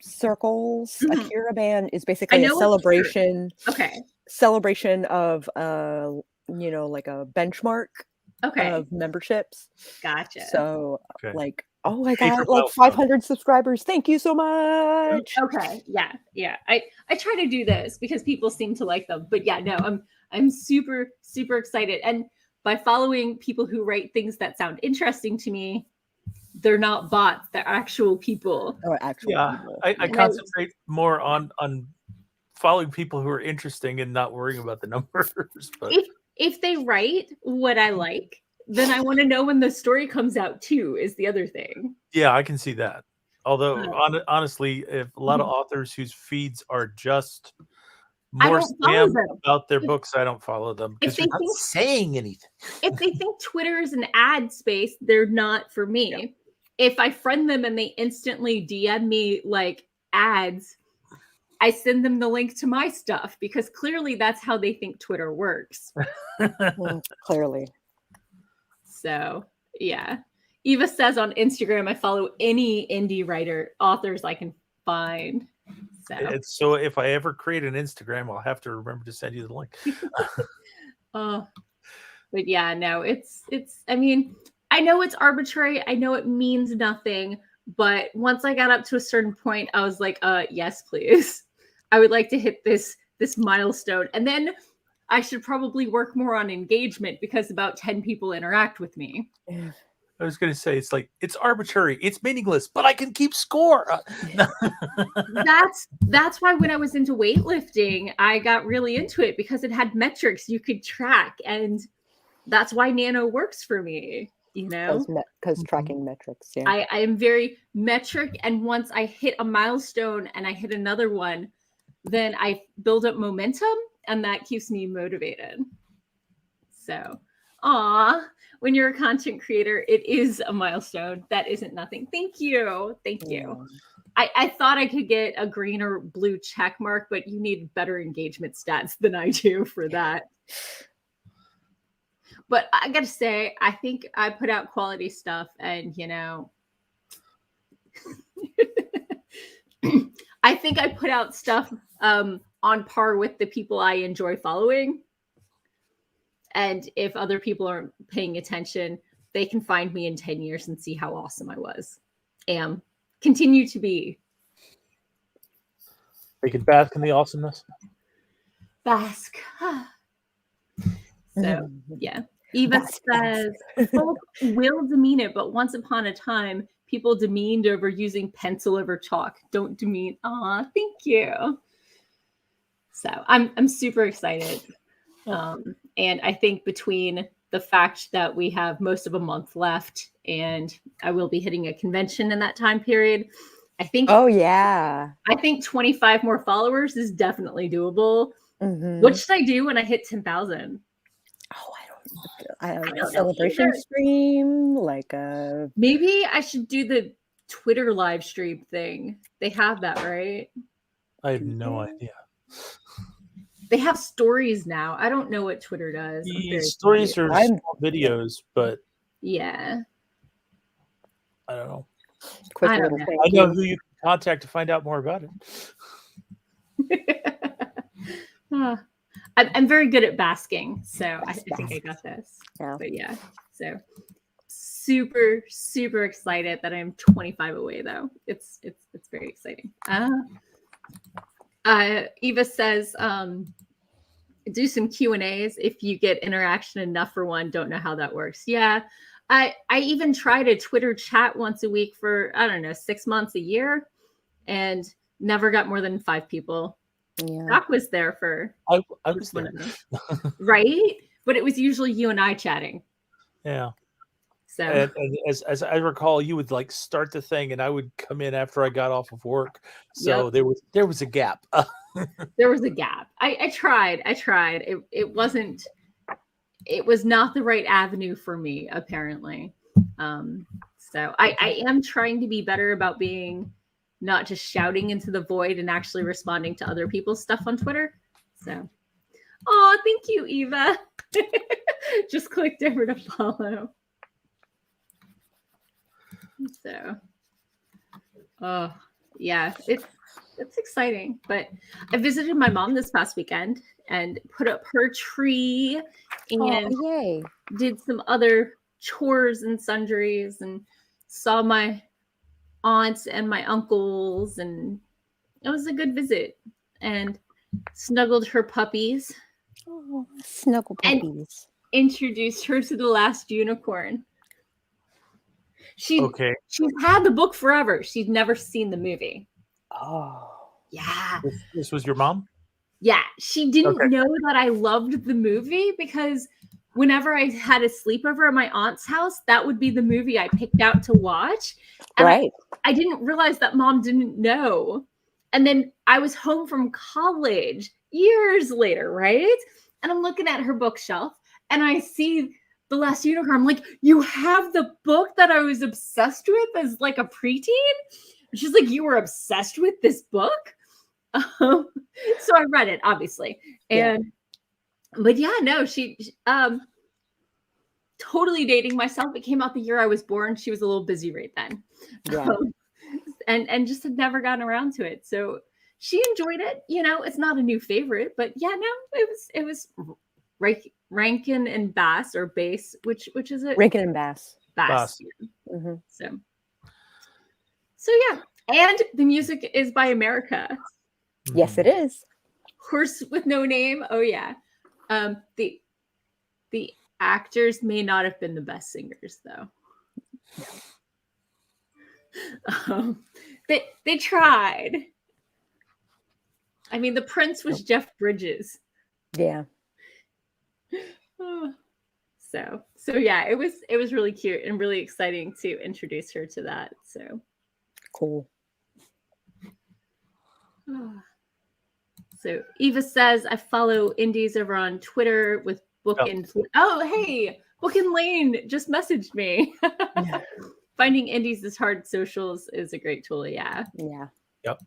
circles, a Kiraban is basically a celebration. Celebration of like a benchmark of memberships. Gotcha. So like, oh my God, like 500 subscribers. Thank you so much. Okay. Yeah. I try to do this because people seem to like them. But yeah, no, I'm super, super excited. And by following people who write things that sound interesting to me, they're not bots, they're actual people. Or actual people. I concentrate more on following people who are interesting and not worrying about the numbers. But if they write what I like, then I want to know when the story comes out too, is the other thing. Yeah, I can see that. Although honestly, if a lot of authors whose feeds are just I more don't follow spam them. about their books, I don't follow them If because they you're not think saying anything. if they think Twitter is an ad space, they're not for me. If I friend them and they instantly DM me like ads, I send them the link to my stuff because clearly that's how they think Twitter works. Clearly. So, yeah. Eva says on Instagram, I follow any indie authors I can find. So if I ever create an Instagram, I'll have to remember to send you the link. But yeah, no, it's, I mean, I know it's arbitrary. I know it means nothing. But once I got up to a certain point, I was like, yes, please. I would like to hit this milestone. And then I should probably work more on engagement because about 10 people interact with me. I was going to say, it's arbitrary. It's meaningless, but I can keep score. That's why when I was into weightlifting, I got really into it because it had metrics you could track. And that's why Nano works for me, you know? Because tracking metrics, yeah. I am very metric. And once I hit a milestone and I hit another one, then I build up momentum and that keeps me motivated. So, when you're a content creator, it is a milestone. That isn't nothing. Thank you. Thank you. I thought I could get a green or blue check mark, but you need better engagement stats than I do for that. But I got to say, I think I put out quality stuff and, you know, I think I put out stuff on par with the people I enjoy following. And if other people aren't paying attention, they can find me in 10 years and see how awesome I continue to be. They can bask in the awesomeness. Bask. So, yeah. Eva says, folk will demean it, but once upon a time, people demeaned over using pencil over chalk. Don't demean. Thank you. So I'm super excited. And I think between the fact that we have most of a month left and I will be hitting a convention in that time period, I think. Oh, yeah. I think 25 more followers is definitely doable. What should I do when I hit 10,000? Oh, I don't know. A celebration stream, like a. Maybe I should do the Twitter live stream thing. They have that, right? I have no idea. They have stories now. I don't know what Twitter does. Stories are small videos, but yeah, I don't know. I don't know. I know who you can contact to find out more about it. I'm very good at basking, so I think I got this. Yeah. But yeah, so super, super excited that I'm 25 away, though. It's very exciting. Eva says, do some Q&As if you get interaction enough for one. Don't know how that works. Yeah, I even tried a Twitter chat once a week for, I don't know, 6 months, a year, and never got more than 5 people. Yeah. Doc was there for. I was there. Right? But it was usually you and I chatting. Yeah. So and as I recall, you would like start the thing and I would come in after I got off of work. So there was a gap. There was a gap. I tried. It was not the right avenue for me, apparently. So I am trying to be better about being not just shouting into the void and actually responding to other people's stuff on Twitter. So, thank you, Eva. Just clicked over to follow. So, yeah, it's exciting. But I visited my mom this past weekend and put up her tree and did some other chores and sundries and saw my aunts and my uncles, and it was a good visit, and snuggled her puppies. Oh, snuggle puppies. And introduced her to The Last Unicorn. She's had the book forever. She's never seen the movie. Oh. Yeah. This was your mom? Yeah. She didn't know that I loved the movie because whenever I had a sleepover at my aunt's house, that would be the movie I picked out to watch. And Right. I didn't realize that mom didn't know. And then I was home from college years later, right? And I'm looking at her bookshelf and I see The Last Unicorn. I'm like, you have the book that I was obsessed with as like a preteen? She's like, you were obsessed with this book? So I read it, obviously. And but yeah, no, she totally dating myself. It came out the year I was born. She was a little busy right then. Yeah. And just had never gotten around to it. So she enjoyed it. You know, it's not a new favorite, but yeah, no, it was Rankin and Bass or Bass, which is it? Rankin and Bass. Bass. Mm-hmm. So yeah, and the music is by America. Yes, it is. Horse with No Name. Oh yeah. The actors may not have been the best singers though. They tried. I mean, the prince was Jeff Bridges. Yeah. So yeah, it was really cute and really exciting to introduce her to that. So cool. So Eva says, I follow indies over on Twitter with Book and oh hey, Book and Lane just messaged me. Finding indies is hard. Socials is a great tool. Yeah. Yep.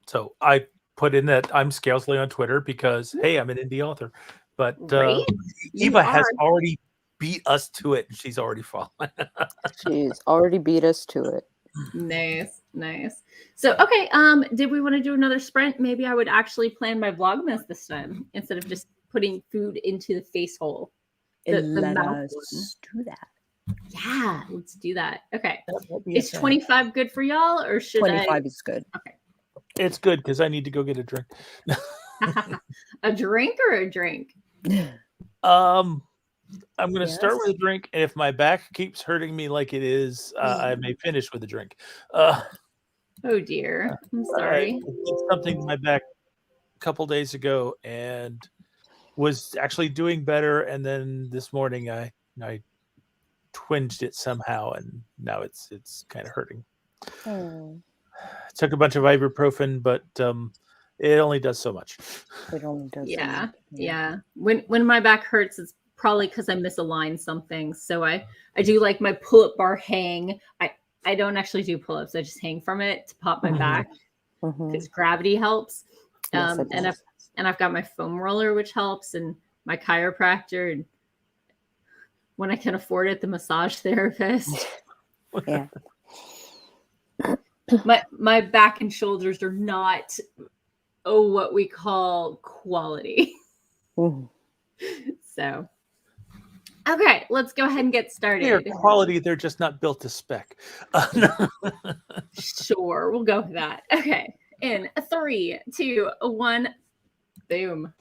So I put in that I'm Scalesley on Twitter because hey, I'm an indie author. But Eva has already beat us to it. She's already fallen. She's already beat us to it. Nice. So okay, did we want to do another sprint? Maybe I would actually plan my Vlogmas this time instead of just putting food into the face hole. Let us do that. Yeah, let's do that. Okay. Is 25 good for y'all or should 25 is good. Okay. It's good because I need to go get a drink. A drink or a drink? I'm going to start with a drink, and if my back keeps hurting me like it is, I may finish with a drink. Oh dear, I'm sorry. I did something to my back a couple days ago and was actually doing better, and then this morning I twinged it somehow, and now it's kind of hurting. Took a bunch of ibuprofen, but it only does so much. It only does. Yeah. When my back hurts, it's probably because I misaligned something. So I do like my pull-up bar hang. I don't actually do pull-ups. I just hang from it to pop my back because gravity helps. Yes, and I've got my foam roller, which helps, and my chiropractor, and when I can afford it, the massage therapist. Yeah. My back and shoulders are not what we call quality. So okay, let's go ahead and get started. They're quality, they're just not built to spec. Sure, we'll go with that. Okay, in 3, 2, 1, boom.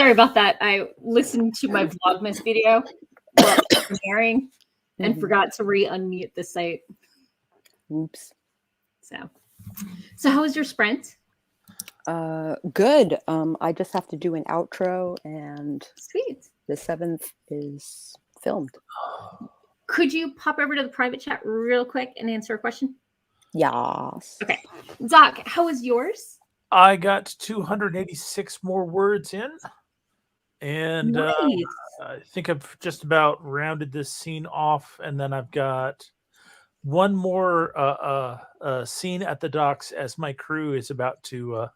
Sorry about that. I listened to my Vlogmas video while preparing and forgot to unmute the site. Oops. So how was your sprint? Good. I just have to do an outro, and Sweet. the 7th is filmed. Could you pop over to the private chat real quick and answer a question? Yes. Okay. Doc, how was yours? I got 286 more words in. And Nice. I think I've just about rounded this scene off, and then I've got one more scene at the docks as my crew is about to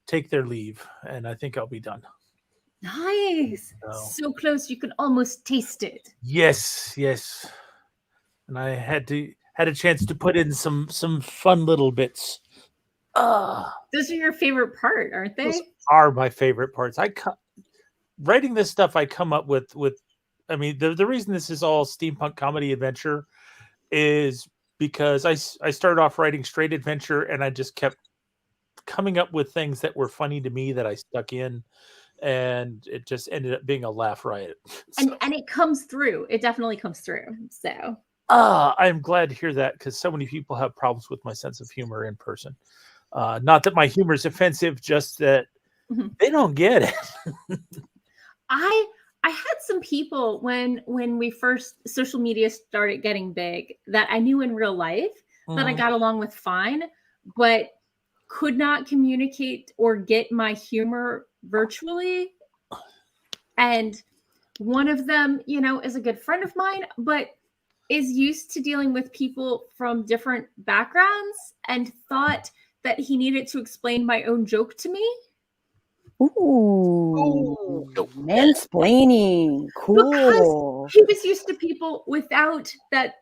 take their leave, and I think I'll be done. Nice. So close you can almost taste it. Yes. And I had a chance to put in some fun little bits. Those are your favorite part, aren't they? Those are my favorite parts. Writing this stuff, I come up with. I mean, the reason this is all steampunk comedy adventure is because I started off writing straight adventure, and I just kept coming up with things that were funny to me that I stuck in, and it just ended up being a laugh riot. And it comes through. It definitely comes through. So I'm glad to hear that, because so many people have problems with my sense of humor in person. Not that my humor is offensive, just that they don't get it. I had some people when we first social media started getting big that I knew in real life that I got along with fine, but could not communicate or get my humor virtually. And one of them, is a good friend of mine, but is used to dealing with people from different backgrounds and thought that he needed to explain my own joke to me. Ooh, mansplaining. Cool. Because he was used to people without that.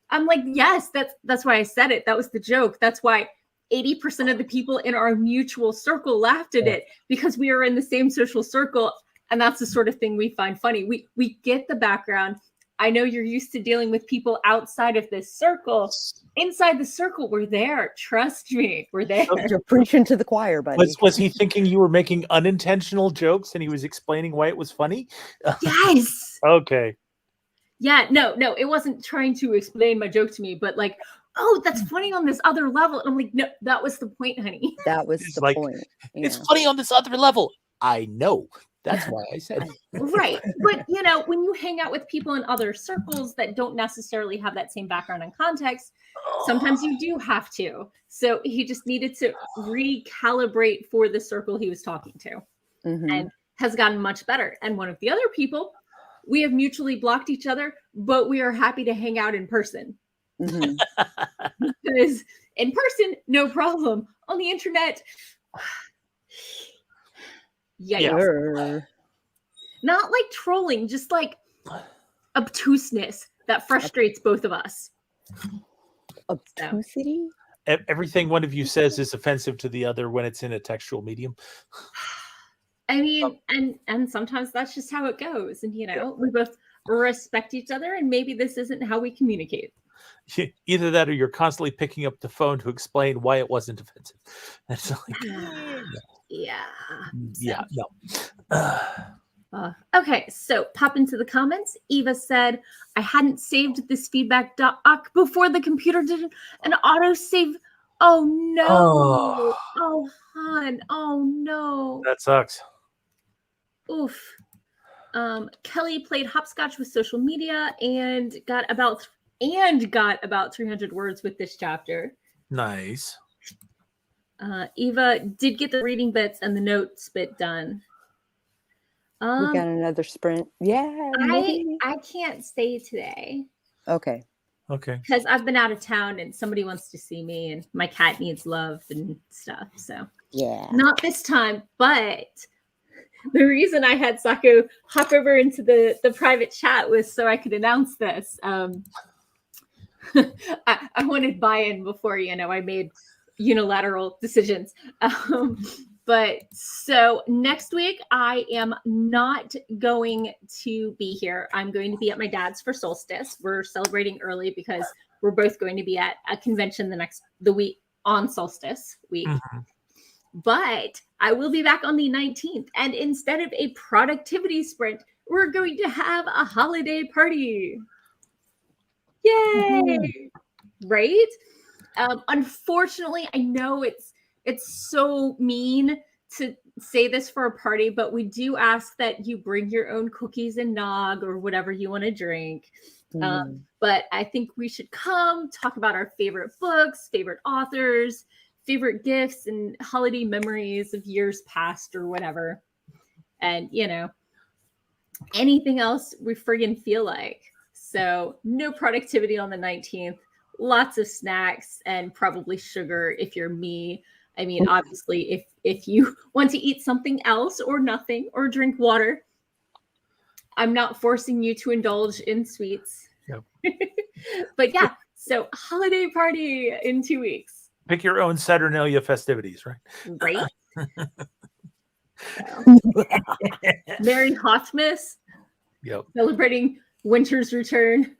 I'm like, yes, that's why I said it. That was the joke. That's why 80% of the people in our mutual circle laughed at it, because we are in the same social circle. And that's the sort of thing we find funny. We get the background. I know you're used to dealing with people outside of this circle. Inside the circle, we're there. Trust me, we're there. You're preaching to the choir, buddy. Was he thinking you were making unintentional jokes and he was explaining why it was funny? Yes. Okay. Yeah, no, it wasn't trying to explain my joke to me, but like, oh, that's funny on this other level. And I'm like, no, that was the point, honey. That was the point. Yeah. It's funny on this other level. I know. That's why I said right. But when you hang out with people in other circles that don't necessarily have that same background and context, sometimes you do have to. So he just needed to recalibrate for the circle he was talking to, and has gotten much better. And one of the other people, we have mutually blocked each other, but we are happy to hang out in person. Because in person, no problem. On the internet, yeah. Not like trolling, just like obtuseness that frustrates both of us. Obtusity? Everything one of you says is offensive to the other when it's in a textual medium. I mean, and sometimes that's just how it goes. And, we both respect each other, and maybe this isn't how we communicate. Either that, or you're constantly picking up the phone to explain why it wasn't offensive. That's like, no. Okay, so pop into the comments. Eva said, I hadn't saved this feedback doc before the computer did an autosave. Oh, no. Oh, hon. Oh, no. That sucks. Oof. Kelly played hopscotch with social media and got about 300 words with this chapter. Nice. Eva did get the reading bits and the notes bit done. We got another sprint. Yeah. I can't stay today. Okay. Because I've been out of town and somebody wants to see me, and my cat needs love and stuff. So yeah, not this time. But the reason I had Sako hop over into the private chat was so I could announce this. I wanted buy-in before I made unilateral decisions. But so next week I am not going to be here. I'm going to be at my dad's for solstice. We're celebrating early because we're both going to be at a convention the week on solstice week. But I will be back on the 19th. And instead of a productivity sprint, we're going to have a holiday party. Yay! Right? Unfortunately, I know it's so mean to say this for a party, but we do ask that you bring your own cookies and nog or whatever you want to drink. But I think we should come talk about our favorite books, favorite authors, favorite gifts, and holiday memories of years past or whatever. And, anything else we friggin' feel like. So no productivity on the 19th. Lots of snacks and probably sugar if you're me. I mean, obviously, if you want to eat something else or nothing or drink water, I'm not forcing you to indulge in sweets. Yep. But yeah, so holiday party in 2 weeks. Pick your own Saturnalia festivities, right? Right? Merry Hotmas. Yep. Celebrating winter's return.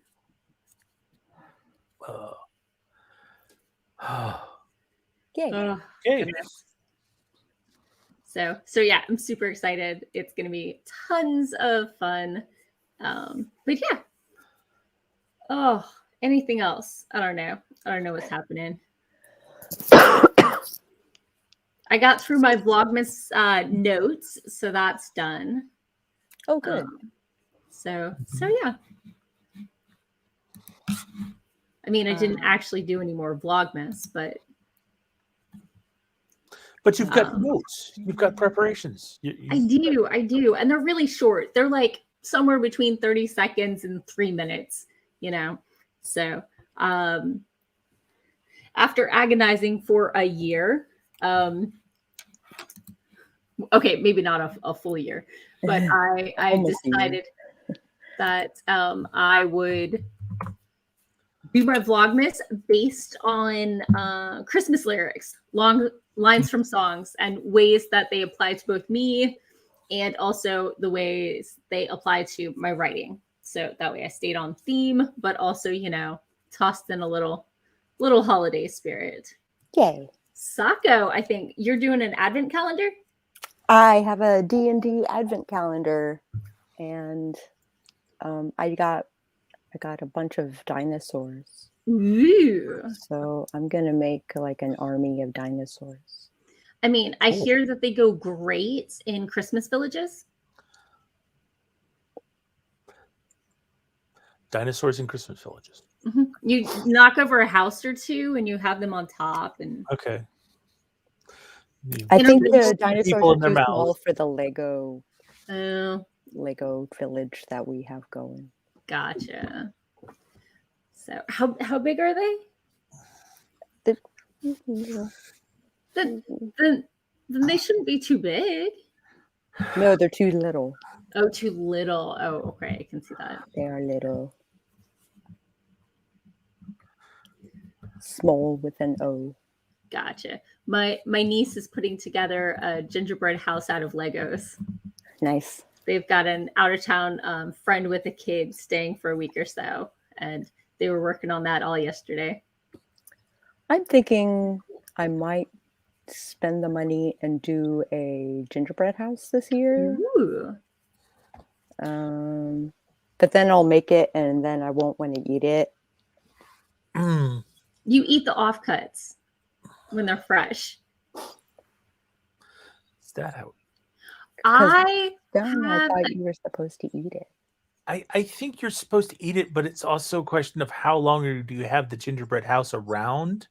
Yay. Goodness. So yeah, I'm super excited. It's going to be tons of fun. But yeah. Oh, anything else? I don't know. I don't know what's happening. I got through my Vlogmas notes, so that's done. Oh, good. So yeah. I mean, I didn't actually do any more Vlogmas, but you've got notes. You've got preparations. I do. And they're really short. They're like somewhere between 30 seconds and 3 minutes, So after agonizing for a year, okay, maybe not a full year, but I decided that I would do my Vlogmas based on Christmas lyrics, long lines from songs, and ways that they apply to both me and also the ways they apply to my writing. So that way I stayed on theme, but also, tossed in a little holiday spirit. Yay. Sako, I think you're doing an advent calendar? I have a D&D advent calendar, and I got a bunch of dinosaurs. Ooh. So I'm going to make like an army of dinosaurs. I mean, I hear that they go great in Christmas villages. Dinosaurs in Christmas villages. Mm-hmm. You knock over a house or two and you have them on top. And okay. I think the dinosaurs are too small for the Lego village that we have going. Gotcha. So how big are they? Then they shouldn't be too big. No, they're too little. Oh, too little. Oh, okay. I can see that. They are little. Small with an O. Gotcha. My niece is putting together a gingerbread house out of Legos. Nice. They've got an out-of-town friend with a kid staying for a week or so, and they were working on that all yesterday. I'm thinking I might spend the money and do a gingerbread house this year. Ooh. But then I'll make it, and then I won't want to eat it. You eat the offcuts when they're fresh. Is that how? I thought you were supposed to eat it. I think you're supposed to eat it, but it's also a question of how long do you have the gingerbread house around?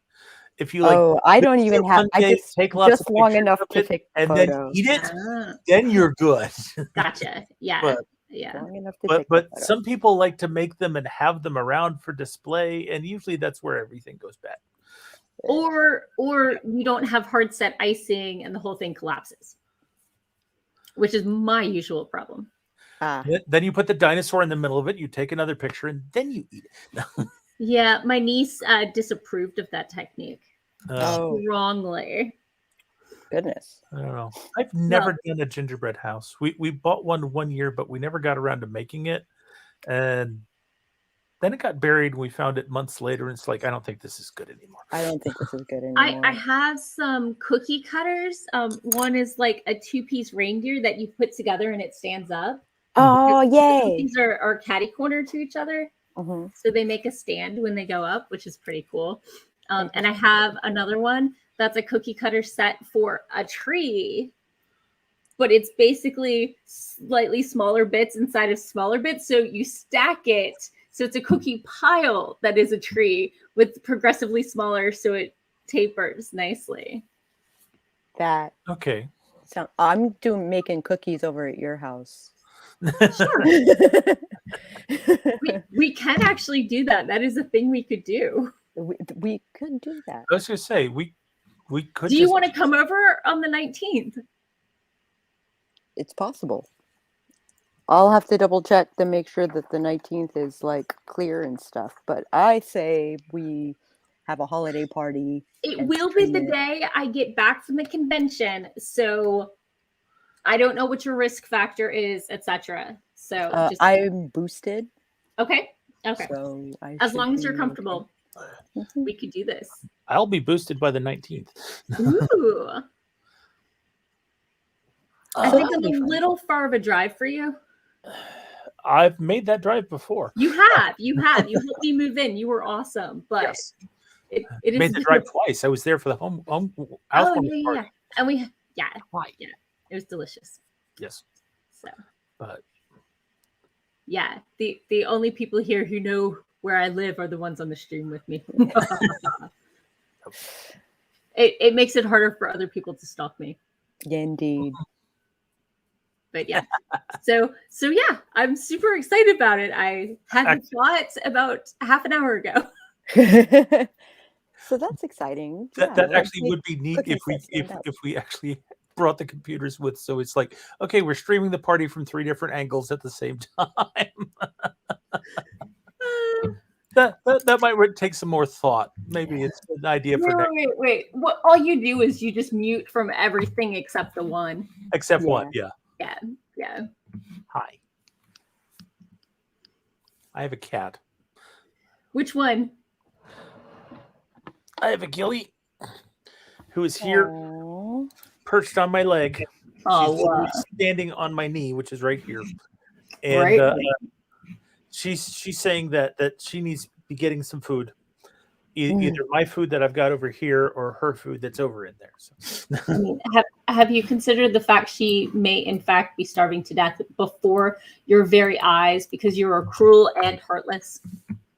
If you I don't even have. I just take lots just long enough to take and photos. then eat it. Then you're good. Gotcha. Yeah. Long enough to but some people like to make them and have them around for display, and usually that's where everything goes bad. Or you don't have hard set icing and the whole thing collapses, which is my usual problem. Then you put the dinosaur in the middle of it, you take another picture, and then you eat it. Yeah, my niece disapproved of that technique strongly. Goodness. I don't know. I've never done a gingerbread house. We bought one year, but we never got around to making it. And then it got buried and we found it months later and it's like, I don't think this is good anymore. I don't think this is good anymore. I have some cookie cutters. One is like a 2-piece reindeer that you put together and it stands up. Oh, yay. These are catty corner to each other. Mm-hmm. So they make a stand when they go up, which is pretty cool. And I have another one that's a cookie cutter set for a tree, but it's basically slightly smaller bits inside of smaller bits. So you stack it. So it's a cookie pile that is a tree with progressively smaller. So it tapers nicely. That. Okay. So I'm making cookies over at your house. Sure. we can actually do that. That is a thing we could do. We could do that. I was going to say, we could. Do you want to come over on the 19th? It's possible. I'll have to double check to make sure that the 19th is like clear and stuff. But I say we have a holiday party. It will be the day I get back from the convention. So I don't know what your risk factor is, etc. So I'm boosted. Okay. So as long as you're comfortable, we could do this. I'll be boosted by the 19th. Ooh. I think I'm a little far of a drive for you. I've made that drive before. You have. You helped me move in. You were awesome. But yes. it is made the drive twice. I was there for the housewarming party. And it was delicious. Yes. So, but yeah, the only people here who know where I live are the ones on the stream with me. It makes it harder for other people to stalk me. Yeah, indeed. But yeah, so yeah, I'm super excited about it. I had the thought about half an hour ago. So that's exciting. That actually would be neat if we actually brought the computers with. So it's like, okay, we're streaming the party from 3 different angles at the same time. That might take some more thought. Maybe it's an idea for next. Wait. What? All you do is you just mute from everything except the one. Except one, yeah. Yeah. Hi. I have a cat. Which one? I have a Gilly who is here perched on my leg. Oh, she's standing on my knee, which is right here. And she's saying that she needs to be getting some food. Either my food that I've got over here or her food that's over in there. So. Have you considered the fact she may in fact be starving to death before your very eyes because you are cruel and heartless?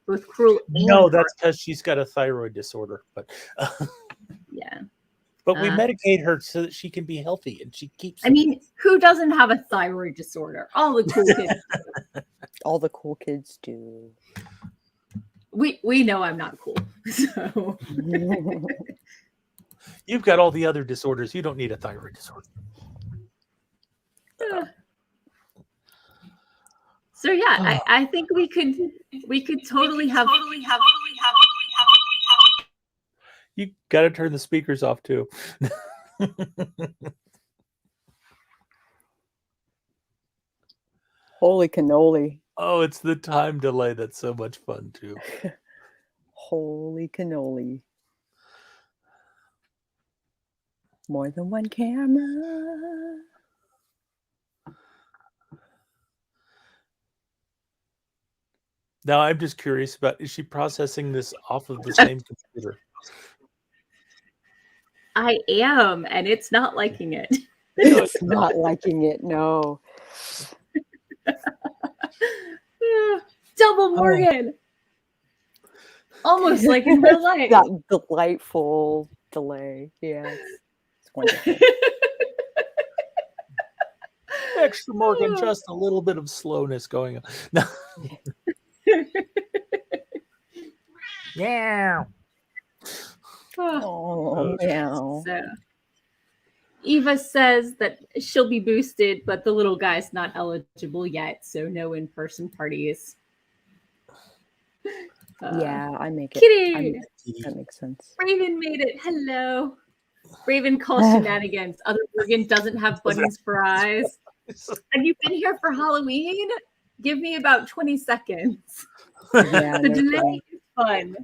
Both cruel and no, that's because she's got a thyroid disorder. But yeah. But we medicate her so that she can be healthy and she keeps. I mean, who doesn't have a thyroid disorder? All the cool kids do. All the cool kids do. We know I'm not cool. So you've got all the other disorders. You don't need a thyroid disorder. So yeah, I think we could totally have. You got to turn the speakers off too. Holy cannoli. Oh, it's the time delay that's so much fun too. Holy cannoli. More than one camera. Now I'm just curious about, is she processing this off of the same computer? I am, and it's not liking it. It's not liking it, no. Double Morgan. Almost like in real life. That delightful delay. Yeah. It's wonderful. Extra Morgan, just a little bit of slowness going on. No. Yeah. Oh, yeah. So, Eva says that she'll be boosted, but the little guy's not eligible yet, so no in-person parties. Yeah, I make it. Kitty! That makes sense. Raven made it. Hello. Raven calls shenanigans. Other Morgan doesn't have bunnies for eyes. Have you been here for Halloween? Give me about 20 seconds. Yeah, The no delay kidding. is fun.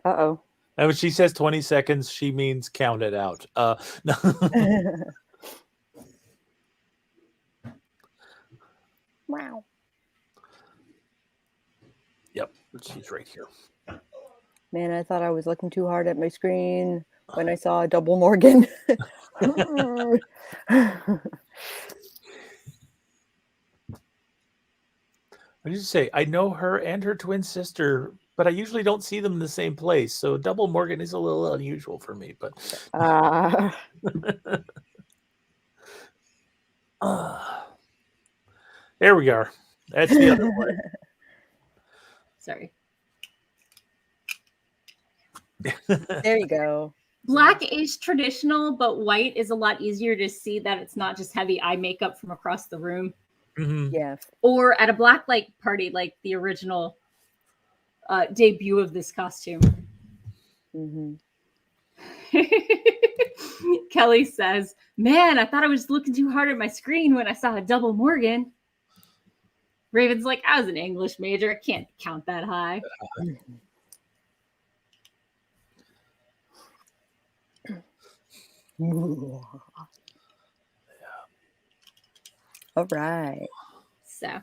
Uh-oh. And when she says 20 seconds, she means count it out. No. Wow. Yep, she's right here. Man, I thought I was looking too hard at my screen when I saw a double Morgan. I just say I know her and her twin sister, but I usually don't see them in the same place. So double Morgan is a little unusual for me. But there we are. That's the other one. Sorry. There you go. Black is traditional, but white is a lot easier to see that it's not just heavy eye makeup from across the room. Mm-hmm. Yes. Or at a black light party, like the original debut of this costume. Mm-hmm. Kelly says, man, I thought I was looking too hard at my screen when I saw a double Morgan. Raven's like, I was an English major. I can't count that high. All right. So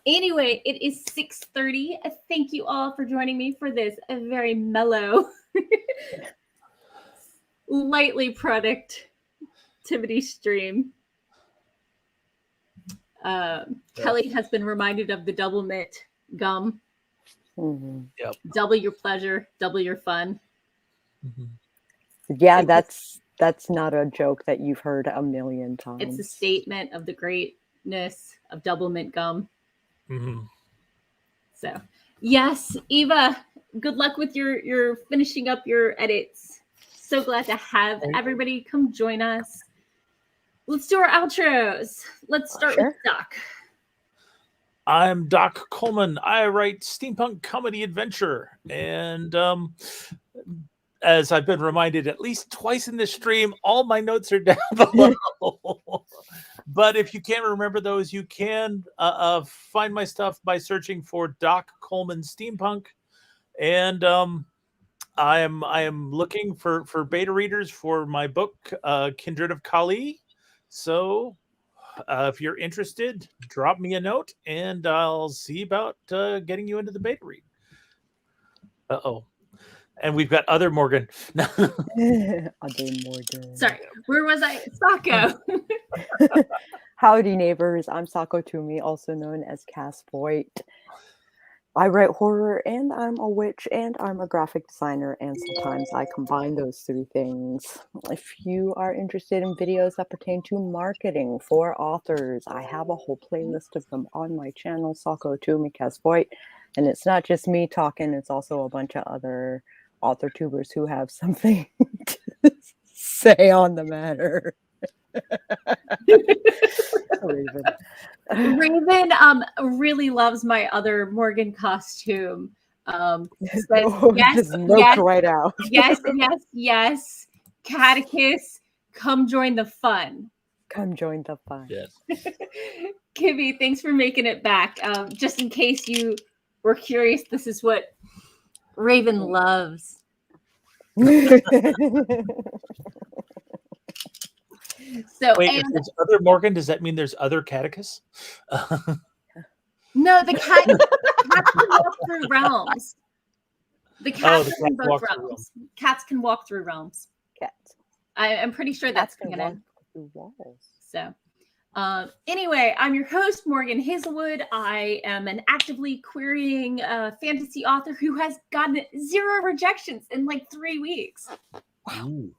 anyway, it is 6:30. Thank you all for joining me for this very mellow, lightly productivity stream. Kelly has been reminded of the double mint gum. Mm-hmm. Yep. Double your pleasure, double your fun. Mm-hmm. Yeah, that's not a joke that you've heard a million times. It's a statement of the greatness of double mint gum. Mm-hmm. So, yes, Eva, good luck with your finishing up your edits. So glad to have everybody come join us. Let's do our outros. Let's start with Doc. I'm Doc Coleman. I write steampunk comedy adventure. And as I've been reminded at least twice in this stream, all my notes are down below. But if you can't remember those, you can find my stuff by searching for Doc Coleman Steampunk. And I am looking for beta readers for my book, Kindred of Kali. So if you're interested, drop me a note and I'll see about getting you into the beta read. Uh-oh. And we've got other Morgan. Other Morgan. Sorry, where was I? Sako. Howdy, neighbors. I'm Sako Toomey, also known as Cass Voit. I write horror, and I'm a witch, and I'm a graphic designer, and sometimes I combine those three things. If you are interested in videos that pertain to marketing for authors, I have a whole playlist of them on my channel, Sako Toomey, Cass Voit. And it's not just me talking, it's also a bunch of other author tubers who have something to say on the matter. Raven really loves my other Morgan costume. Says, yes, right out. yes. Catechus, come join the fun. Come join the fun. Yes. Kibby, thanks for making it back. Just in case you were curious, this is what Raven loves. So, wait, if there's other Morgan, does that mean there's other Catechus? No, the cats can walk through realms. The cats can both realms. Cats can walk through realms. Cats. I'm pretty sure that's canon. Through walls. So, anyway, I'm your host, Morgan Hazelwood. I am an actively querying fantasy author who has gotten 0 rejections in like 3 weeks. Wow. Ooh.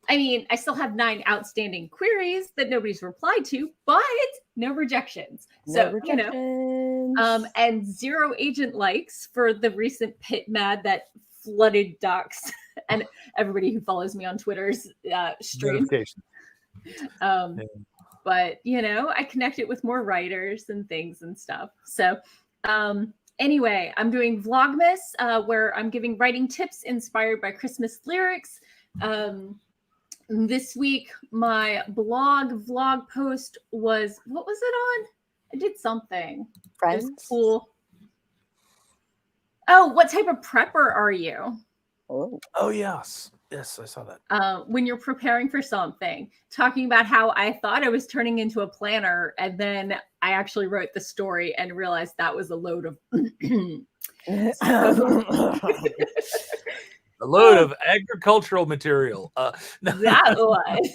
I mean, I still have 9 outstanding queries that nobody's replied to, but no rejections. No rejections. And 0 agent likes for the recent pit mad that flooded Doc's and everybody who follows me on Twitter's stream. But I connected with more writers and things and stuff. So anyway, I'm doing Vlogmas where I'm giving writing tips inspired by Christmas lyrics. This week, my vlog post was, what was it on? I did something. It was Friends? cool. Oh, what type of prepper are you? Oh, yes. Yes, I saw that. When you're preparing for something, talking about how I thought I was turning into a planner, and then I actually wrote the story and realized that was a load of A load of agricultural material. that was.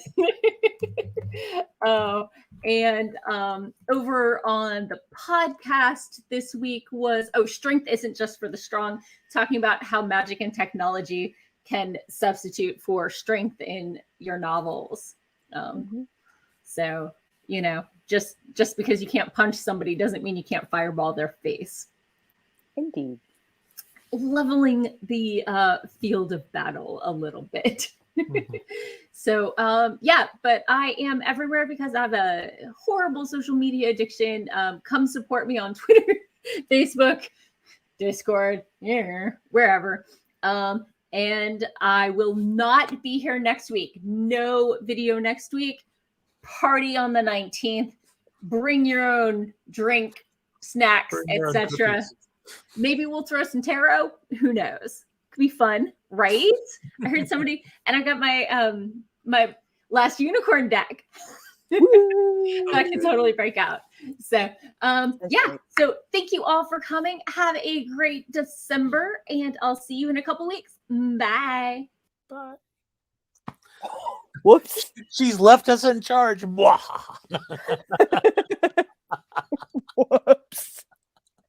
And over on the podcast this week was Strength Isn't Just for the Strong, talking about how magic and technology can substitute for strength in your novels. So, you know, just because you can't punch somebody doesn't mean you can't fireball their face. Indeed. Leveling the field of battle a little bit. So, but I am everywhere because I have a horrible social media addiction. Come support me on Twitter, Facebook, Discord, wherever. And I will not be here next week. No video next week. Party on the 19th. Bring your own drink, snacks, etc. Maybe we'll throw some tarot. Who knows? Could be fun, right? I heard somebody, and I got my my last unicorn deck. That can totally break out. So great. So thank you all for coming. Have a great December, and I'll see you in a couple weeks. Bye. Bye. Whoops. She's left us in charge. Whoops.